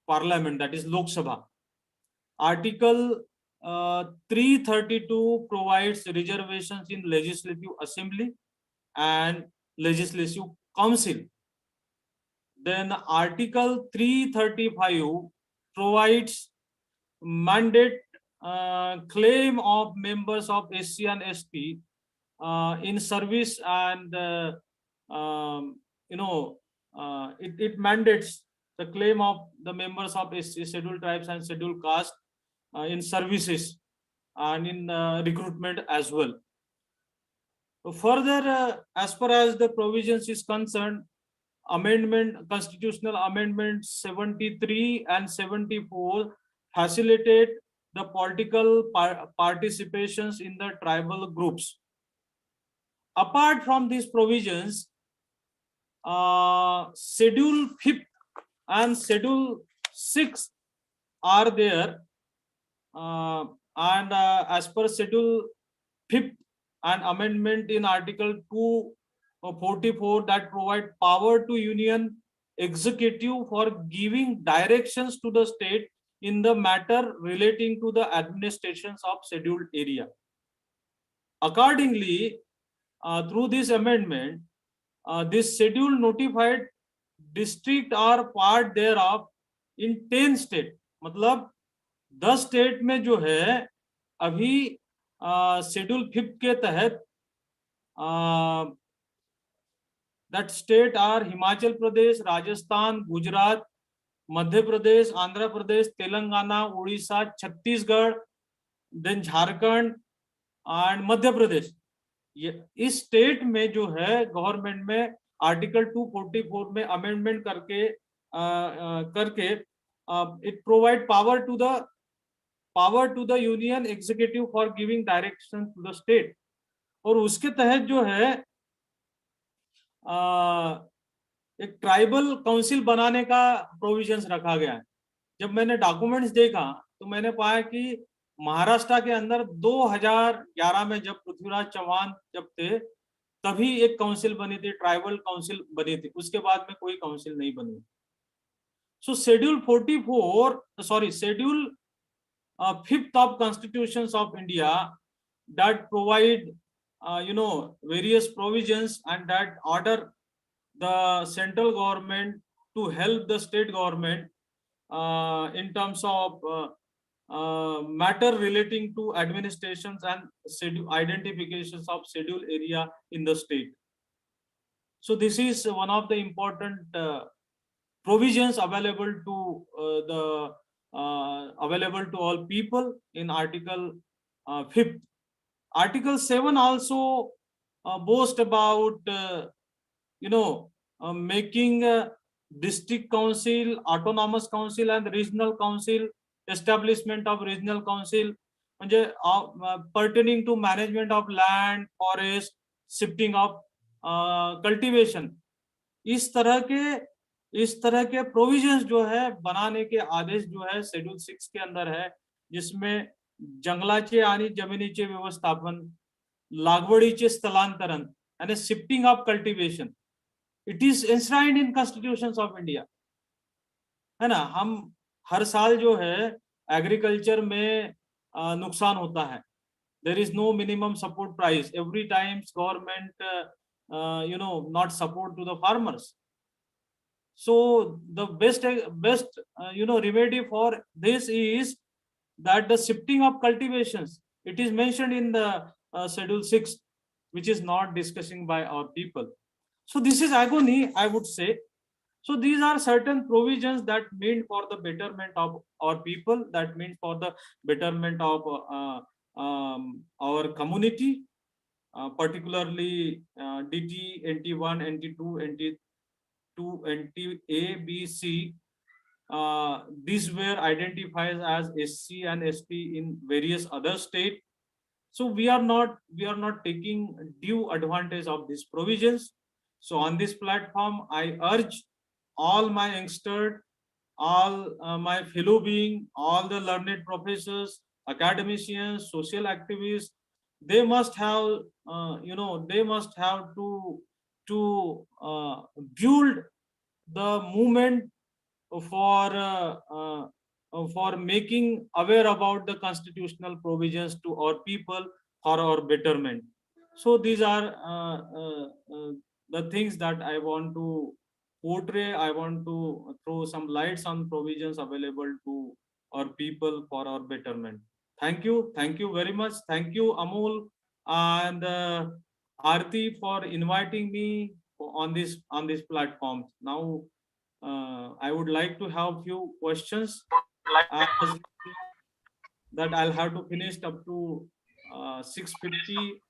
parliament, that is Lok Sabha. Article 332 provides reservations in legislative assembly and legislative council. Then Article 335 provides mandate claim of members of SC and ST in service, and it mandates the claim of the members of SC, scheduled tribes and scheduled caste in services and in recruitment as well. Further, as far as the provisions is concerned, constitutional amendments 73 and 74 facilitate the political participations in the tribal groups. Apart from these provisions, Schedule 5th and Schedule 6 are there, and as per Schedule 5th and amendment in Article 244 that provide power to union executive for giving directions to the state in the matter relating to the administrations of scheduled area. Accordingly, through this amendment, this schedule notified district are part thereof in 10 state. मतलब 10 state में जो है अभी schedule 5 के तहत that state are Himachal Pradesh, Rajasthan, Gujarat, Madhya Pradesh, Andhra Pradesh, Telangana, Odisha, Chhattisgarh, then Jharkhand and Madhya Pradesh. ये इस state में जो है गवर्नमेंट में आर्टिकल 244 में अमेंडमेंट करके it provide power to the union executive for giving direction to the state. और उसके तहत जो है एक ट्राइबल काउंसिल बनाने का प्रोविजंस रखा गया है. जब मैंने डॉक्यूमेंट्स देखा तो मैंने पाया कि महाराष्ट्र के अंदर 2011 में जब पृथ्वीराज चौहान जब थे तभी एक काउंसिल बनी थी, ट्राइबल काउंसिल बनी थी. उसके बाद में कोई काउंसिल नहीं बनी. सो schedule 5th of constitutions of India that provide various provisions and that order the central government to help the state government in terms of matter relating to administrations and identifications of schedule area in the state. So this is one of the important provisions available to available to all people in Article 5th. Article 7 also boasts about making district council, autonomous council and regional council, establishment of regional council pertaining to management of land, forest, shifting of cultivation. इस तरह के provisions जो है बनाने के आदेश जो है schedule 6 के अंदर है, जिसमें जंगलाचे आणि जमिनीचे व्यवस्थापन, लागवडीचे स्थलांतरण आणि shifting of cultivation, it is enshrined in constitutions of India, है ना. हम हर साल जो है एग्रीकल्चर में नुकसान होता है. There is no minimum support price. Every times government not support to the farmers. So the best remedy for this is that the shifting of cultivations, it is mentioned in the schedule 6, which is not discussing by our people. So this is agony, I would say. So these are certain provisions that mean for the betterment of our people, that means for the betterment of our community, particularly DT, NT1, NT2, NT2 and A, B, C. These were identified as SC and ST in various other states. So we are not taking due advantage of these provisions. So on this platform, I urge all my youngsters, all my fellow beings, all the learned professors, academicians, social activists, they must have to build the movement for making aware about the constitutional provisions to our people for our betterment. So these are the things that I want to portray. I want to throw some lights on provisions available to our people for our betterment. Thank you very much. Thank you, Amol and Aarti, for inviting me on this platform. Now I would like to have few questions that I'll have to finish up to 6:50.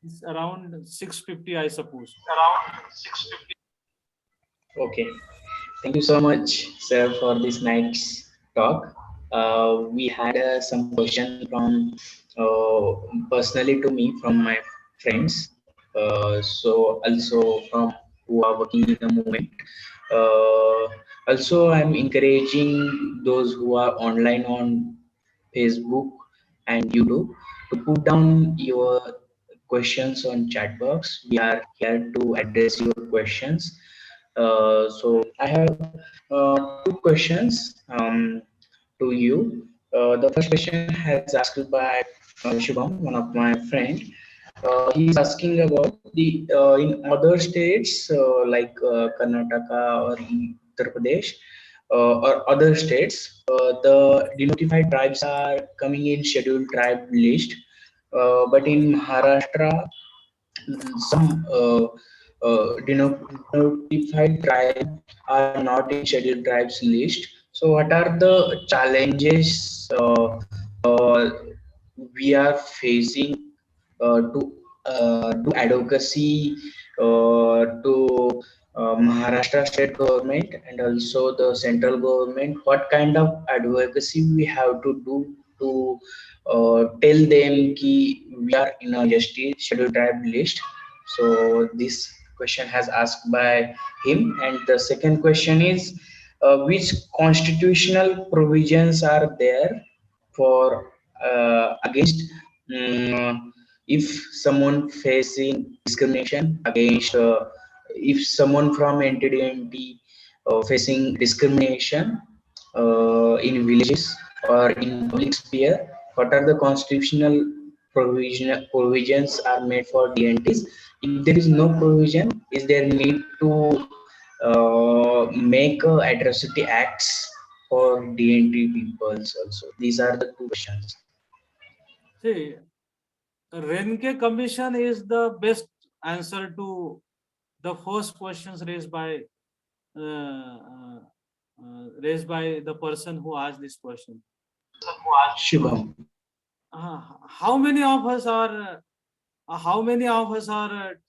It's around 6:50, I suppose. Okay, thank you so much, sir, for this night's talk. We had some question from personally to me from my friends. So also from who are working in the movement. Also, I'm encouraging those who are online on Facebook and YouTube to put down your questions on chat box. We are here to address your questions. So I have two questions to you. The first question has asked by Shubham, one of my friend. He's asking about the in other states like Karnataka or Uttar Pradesh or other states, the denotified tribes are coming in scheduled tribe list, but in Maharashtra, some denotified tribes are not in scheduled tribes list. So, what are the challenges we are facing to do advocacy to Maharashtra state government and also the central government? What kind of advocacy we have to do to tell them ki we are in a ST scheduled tribe list? So this question has asked by him, and the second question is which constitutional provisions are there for against if someone facing discrimination against if someone from entity facing discrimination in villages or in public sphere, what are the constitutional provisions are made for DNTs? If there is no provision, is there need to make atrocity acts for DNT peoples also? These are the two questions. See, Renke Commission is the best answer to the first questions raised by the person who asked this question. Shubham. How many of us are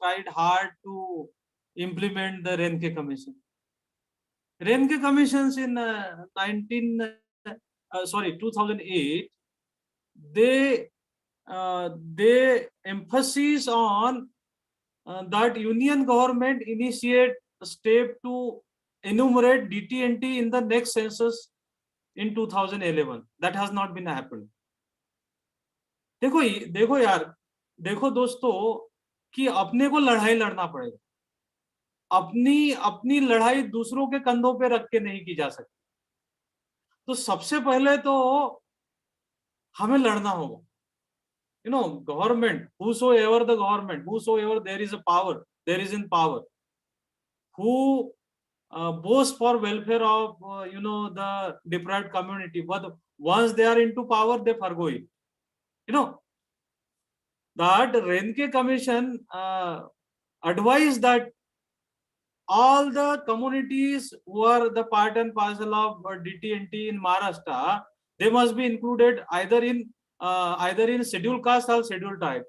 tried hard to implement the Renke Commission? Renke Commissions in 2008, they emphasis on that union government initiate a step to enumerate DT&T in the next census in 2011. That has not been happened. देखो यार, देखो दोस्तों कि अपने को लड़ाई लड़ना पड़ेगा. अपनी लड़ाई दूसरों के कंधों पे रख के नहीं की जा सकती. तो सबसे पहले तो हमें लड़ना होगा. Government, whosoever the government, whosoever there is a power, there is in power, who boast for welfare of the deprived community, but once they are into power, they forgo it. That Renke Commission advised that all the communities who are the part and parcel of DT&T in Maharashtra, they must be included either in scheduled caste or scheduled tribe.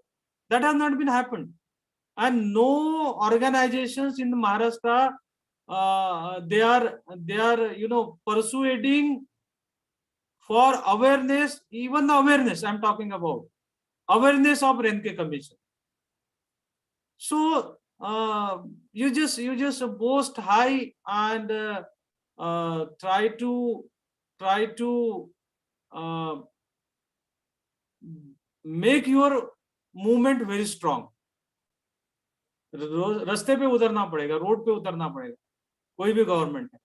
That has not been happened, and no organizations in Maharashtra they are persuading for awareness, even the awareness I'm talking about, awareness of Renke Commission. So you just boast high and try to make your movement very strong. रास्ते पे उतरना पड़ेगा, road पे उतरना पड़ेगा, कोई भी government है,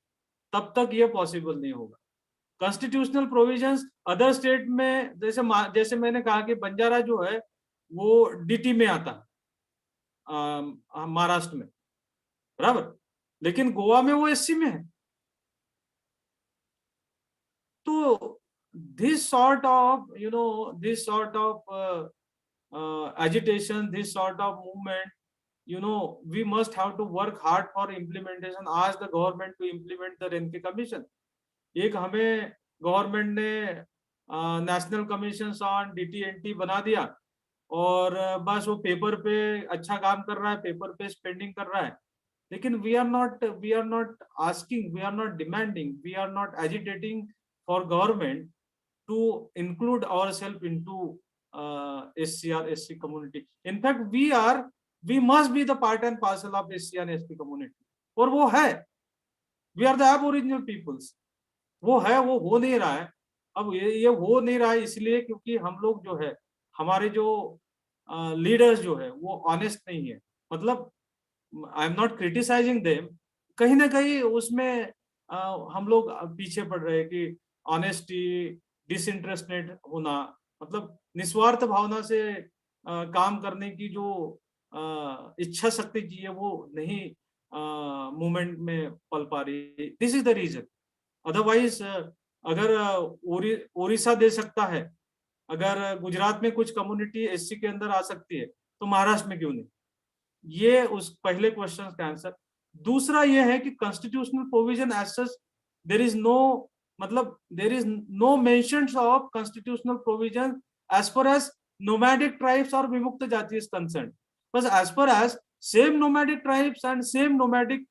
तब तक ये पॉसिबल नहीं होगा. कॉन्स्टिट्यूशनल प्रोविजंस अदर स्टेट में, जैसे मैंने कहा कि बंजारा जो है वो डीटी में आता है महाराष्ट्र में, बराबर, लेकिन गोवा में वो एससी में है. तो this sort of agitation, this sort of movement, we must have to work hard for implementation. Ask the government to implement the Renke Commission. एक हमें गवर्नमेंट ने नेशनल कमीशन ऑन DT&T बना दिया और बस वो पेपर पे अच्छा काम कर रहा है, पेपर पे स्पेंडिंग कर रहा है, लेकिन we are not asking, we are not demanding, we are not agitating for government to include ourselves into SC or SC community. In fact, we must be the part and parcel of SC and ST community. और वो है, we are the aboriginal peoples. वो है, वो हो नहीं रहा है. अब ये हो नहीं रहा है इसलिए क्योंकि हम लोग जो है, हमारे जो लीडर्स जो है वो ऑनेस्ट नहीं है. मतलब I am not criticising them, कहीं ना कहीं उसमें हम लोग पीछे पड़ रहे हैं कि ऑनेस्टी, डिसइंटरेस्टेड होना, मतलब निस्वार्थ भावना से काम करने की जो इच्छा शक्ति चाहिए वो नहीं मूवमेंट में पल पा रही। This is the reason. Otherwise अगर ओडिशा दे सकता है, अगर गुजरात में कुछ कम्युनिटी एससी के अंदर आ सकती है, तो महाराष्ट्र में क्यों नहीं? ये उस पहले क्वेश्चन का आंसर। दूसरा ये है कि constitutional provision as such there is no, मतलब there is no mentions of constitutional provision as far as nomadic tribes or विमुक्त जाति is concerned. But as far as same nomadic tribes and same nomadic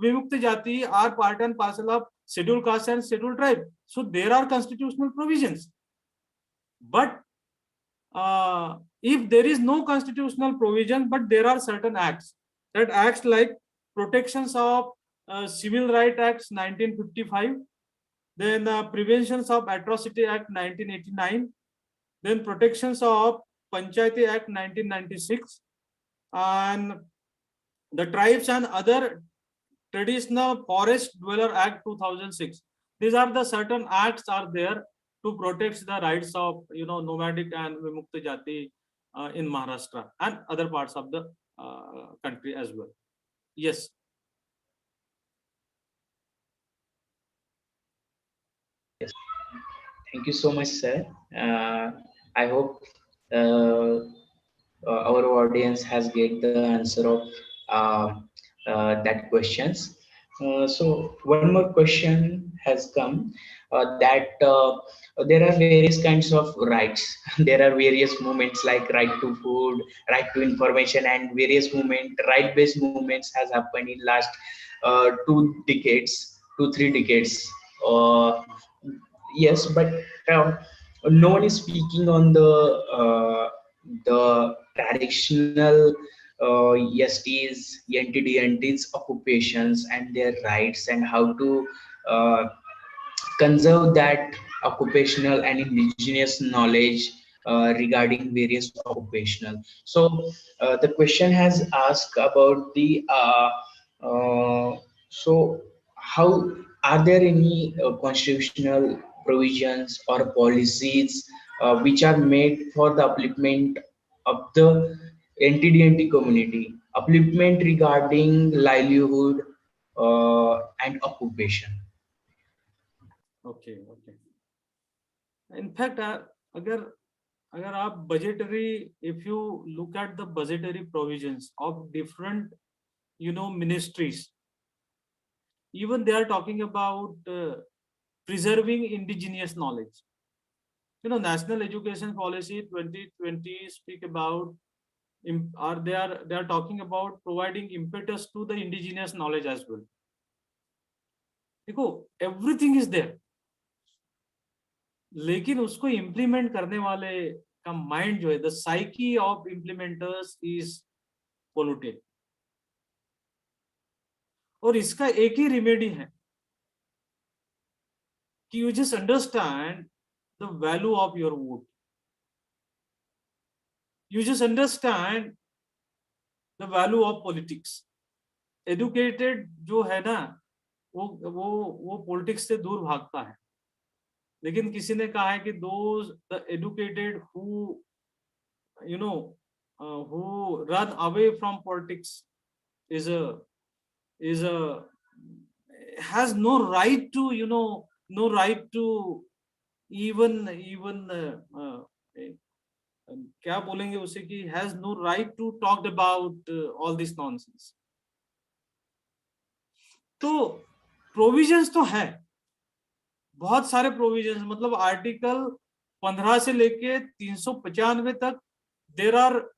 विमुक्त जाति are part and parcel of scheduled caste and scheduled tribe, so there are constitutional provisions. But if there is no constitutional provision, but there are certain acts, that acts like protections of Civil Rights Act 1955, then Preventions of Atrocity Act 1989, then protections of Panchayati Act 1996, and the Tribes and Other Traditional Forest Dweller Act 2006. These are the certain acts are there to protect the rights of nomadic and vimukta jati in Maharashtra and other parts of the country as well. Yes. Yes. Thank you so much, sir. I hope our audience has get the answer of that questions. So one more question has come, that there are various kinds of rights. There are various movements like right to food, right to information, and various right-based movements has happened in last 2 3 decades. Uh, yes, but no one is speaking on the traditional STs, NTDNTs occupations and their rights, and how to uh, conserve that occupational and indigenous knowledge regarding various occupational. So the question has asked about the so how are there any constitutional provisions or policies which are made for the upliftment of the NTDNT community, upliftment regarding livelihood and occupation? Okay. Okay. In fact, अगर आप budgetary, if you look at the budgetary provisions of different ministries, even they are talking about preserving indigenous knowledge. National Education Policy 2020 speak about, they are talking about providing impetus to the indigenous knowledge as well. देखो, everything is there, लेकिन उसको implement करने वाले का mind जो है, the psyche of implementers is polluted. और इसका एक ही remedy है कि you just understand the value of your vote. You just understand the value of politics. Educated जो है ना, वो politics से दूर भागता है. लेकिन किसी ने कहा है कि those the educated who who run away from politics has no right to no right to even क्या बोलेंगे उसे कि has no right to talk about all this nonsense. तो प्रोविजंस तो है, बहुत सारे प्रोविजंस, मतलब आर्टिकल 15 से लेके 395 तक there are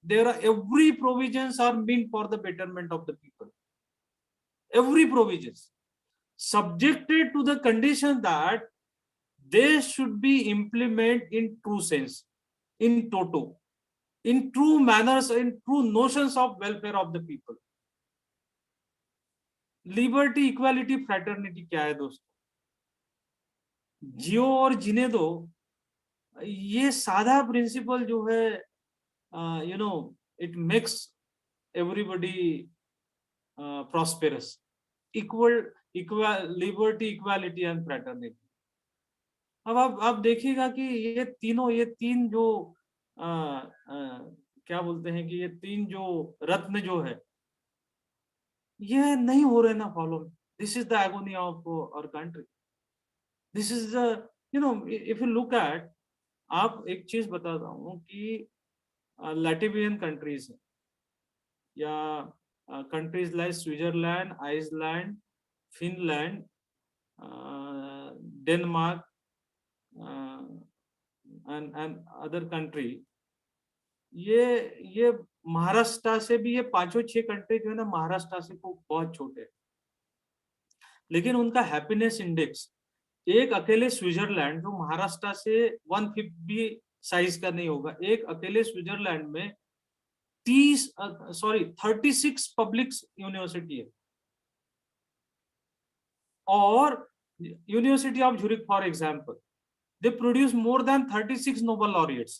every provisions are meant for the betterment of the people. Every provisions subjected to the condition that they should be implemented in true sense, in toto, in true manners, in true notions of welfare of the people. Liberty, equality, fraternity क्या है दोस्तों? जियो और जीने दो, ये सादा principal जो है, it makes everybody prosperous. Liberty, equality and fraternity. अब आप देखिएगा कि ये तीन जो क्या बोलते हैं कि ये 3 जो रत्न जो है ये नहीं हो रहे ना follow. This is the agony of our country. This is the if you look at, आप एक चीज बताता हूँ कि लैटिवियन कंट्रीज या countries like Switzerland, Iceland, Finland, Denmark and other country, ये महाराष्ट्र से भी, ये 5-6 कंट्री जो है ना महाराष्ट्र से को बहुत छोटे, लेकिन उनका हैप्पीनेस इंडेक्स, एक अकेले स्विट्जरलैंड जो महाराष्ट्र से 1/5 भी साइज का नहीं होगा, एक अकेले स्विट्जरलैंड में 36 पब्लिक यूनिवर्सिटी है। और university of Zurich for example, they produce more than 36 Nobel laureates.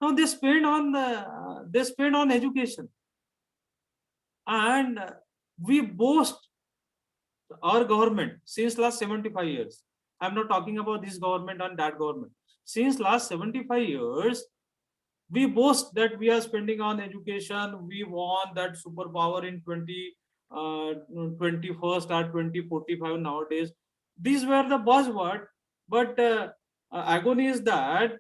Now they spend on education, and we boast our government since last 75 years. I'm not talking about this government and that government. Since last 75 years, we boast that we are spending on education. We want that superpower in 21st or 2045 nowadays. These were the buzzword, but agony is that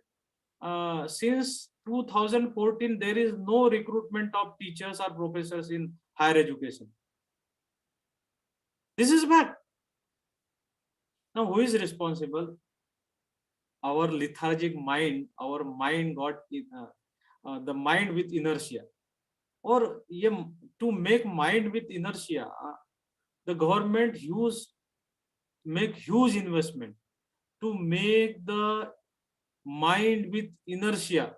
since 2014 there is no recruitment of teachers or professors in higher education. This is bad. Now who is responsible? Our lethargic mind. Our mind got the mind with inertia. Or to make mind with inertia, the government make huge investment to make the mind with inertia.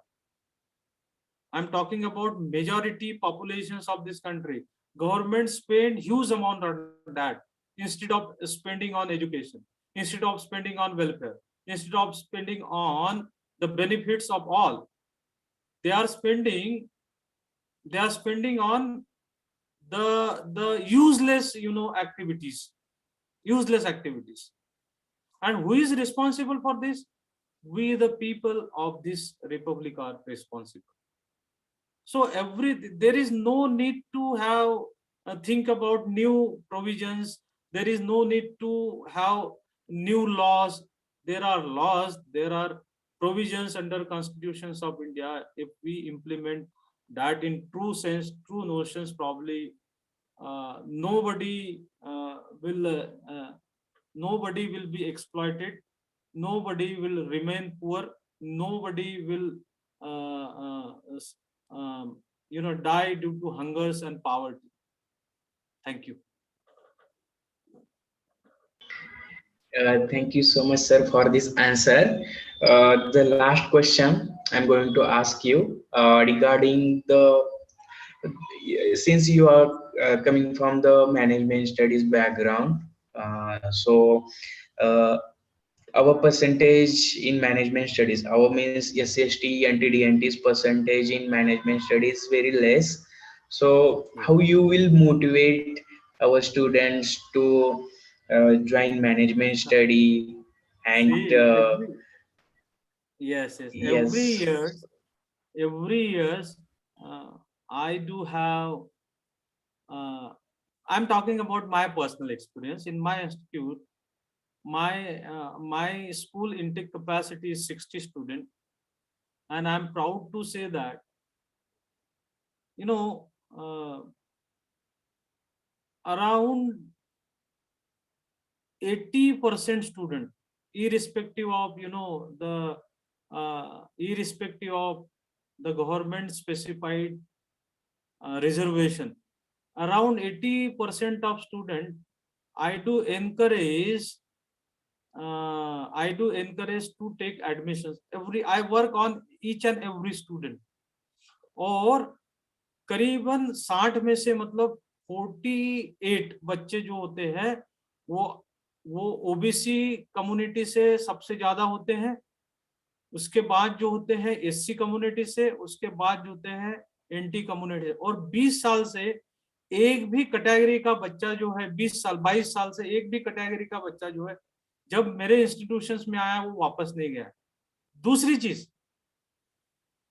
I'm talking about majority populations of this country. Government spend huge amount on that instead of spending on education, instead of spending on welfare, instead of spending on the benefits of all. They are spending on the useless activities, and who is responsible for this? We the people of this republic are responsible. So there is no need to have think about new provisions. There is no need to have new laws. There are laws, there are provisions under constitutions of India. If we implement that in true sense, true notions, probably nobody will be exploited, nobody will remain poor, nobody will die due to hungers and poverty. Thank you. Thank you so much, sir, for this answer. The last question I'm going to ask you regarding since you are coming from the management studies background, so our percentage in management studies, our means SCST and TDNT's percentage in management studies very less. So how you will motivate our students to join management study and yes, yes. every years I do have I'm talking about my personal experience in my institute. My school intake capacity is 60 students, and I'm proud to say that around 80% student, irrespective of the government specified reservation, around 80% of student, I do encourage to take admissions. I work on each and every student, और करीबन 60 में से मतलब 48 बच्चे जो होते हैं वो ओबीसी कम्युनिटी से सबसे ज्यादा होते हैं, उसके बाद जो होते हैं एससी कम्युनिटी से, उसके बाद जो होते हैं एनटी कम्युनिटी, और 20 साल से एक भी कैटेगरी का बच्चा जो है 22 साल से एक भी कैटेगरी का बच्चा जो है जब मेरे इंस्टीट्यूशंस में आया वो वापस नहीं गया। दूसरी चीज,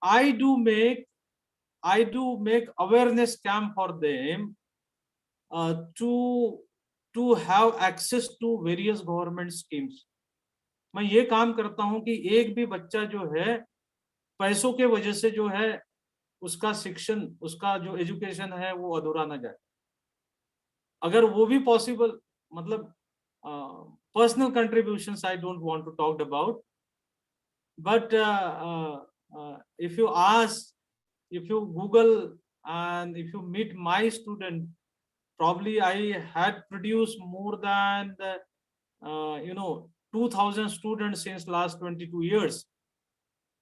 I do make awareness camp for them to have access to various government schemes. मैं ये काम करता हूं कि एक भी बच्चा जो है पैसों के वजह से जो है उसका शिक्षण, उसका जो एजुकेशन है वो अधूरा ना जाए. अगर वो भी पॉसिबल, मतलब personal contributions I don't want to talk about, but if you ask, if you Google and if you meet my student, probably I had produced more than 2,000 students since last 22 years.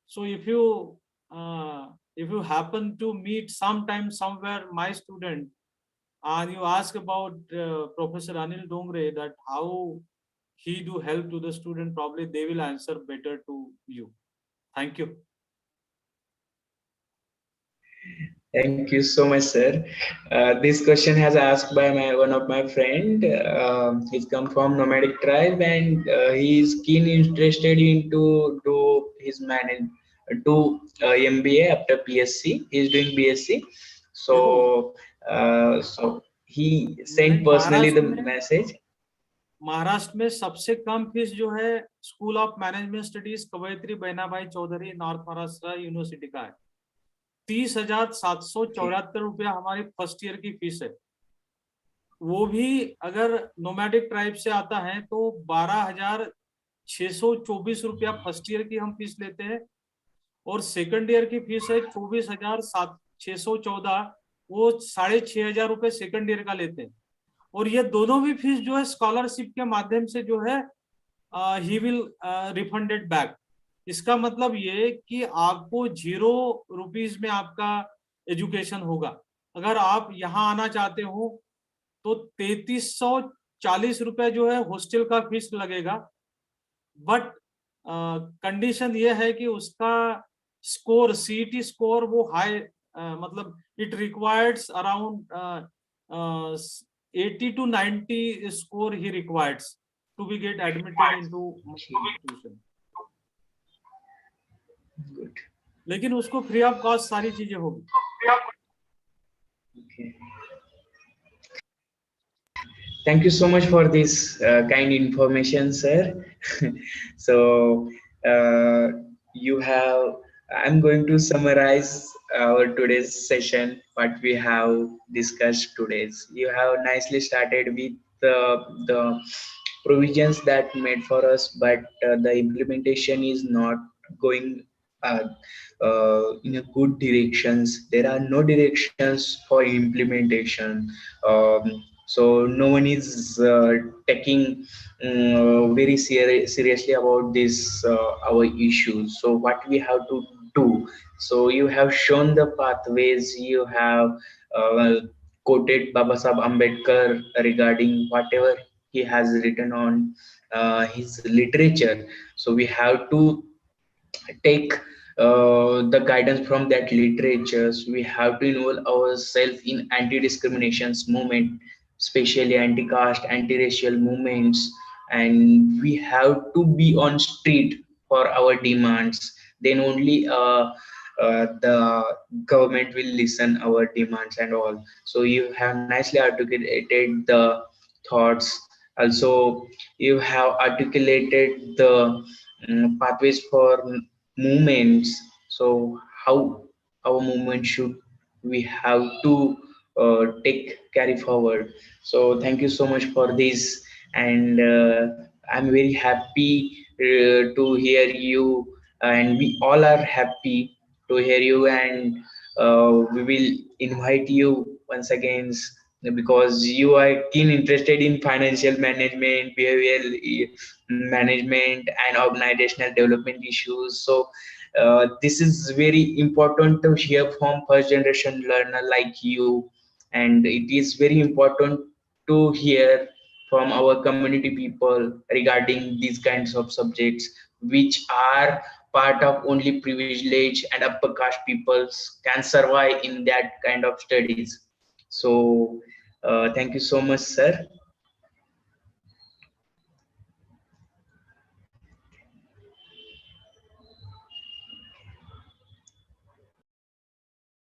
So if you happen to meet sometime somewhere my student and you ask about Professor Anil Dongare, that how he do help to the student, probably they will answer better to you. Thank you. Thank you so much, sir. This question has asked by one of my friend. He's come from Nomadic tribe, and he is keen interested into do his MBA after PSC. He is doing BSc. So so he sent personally the message. Maharashtra में सबसे कम fees जो है school of management studies कवयत्री Bahinabai Chaudhari north Maharashtra university का है. 30,774 रुपया हमारी फर्स्ट ईयर की फीस है. वो भी अगर नोमैडिक ट्राइब से आता है तो 12,624 रुपया फर्स्ट ईयर की हम फीस लेते हैं, और सेकंड ईयर की फीस है 24,614, वो 6,500 रुपये सेकंड ईयर का लेते हैं. और ये दोनों भी फीस जो है स्कॉलरशिप के माध्यम से जो है ही विल रिफंडेड बैक. इसका मतलब ये कि आपको 0 रुपीज में आपका एजुकेशन होगा. अगर आप यहाँ आना चाहते हो तो 3,340 रुपए जो है हॉस्टल का फीस लगेगा, बट कंडीशन ये है कि उसका स्कोर, सीईटी स्कोर वो हाई, मतलब it requires around 80 to 90 score he requires to be get admitted into institution. Good. लेकिन उसको फ्री ऑफ कॉस्ट सारी चीजें होगी. Okay. Thank you so much for this kind information, sir. So I'm going to summarize our today's session, what we have discussed today. You have nicely started with the provisions that made for us, but the implementation is not going in a good directions. There are no directions for implementation. So no one is taking very seriously about this our issues. So what we have to do? So you have shown the pathways. You have quoted Baba Sahib Ambedkar regarding whatever he has written on his literature. So we have to take the guidance from that literatures. We have to involve ourselves in anti-discriminations movement, especially anti-caste, anti-racial movements, and we have to be on street for our demands. Then only the government will listen our demands and all. So you have nicely articulated the thoughts. Also, you have articulated the pathways for movements. So how our movement should we have to take carry forward. So thank you so much for this, and I'm very happy to hear you, and we all are happy to hear you, and we will invite you once again, because you are keen interested in financial management, behavioral management, and organizational development issues. So this is very important to hear from first generation learner like you, and it is very important to hear from our community people regarding these kinds of subjects, which are part of only privileged and upper caste peoples can survive in that kind of studies. So thank you so much, sir.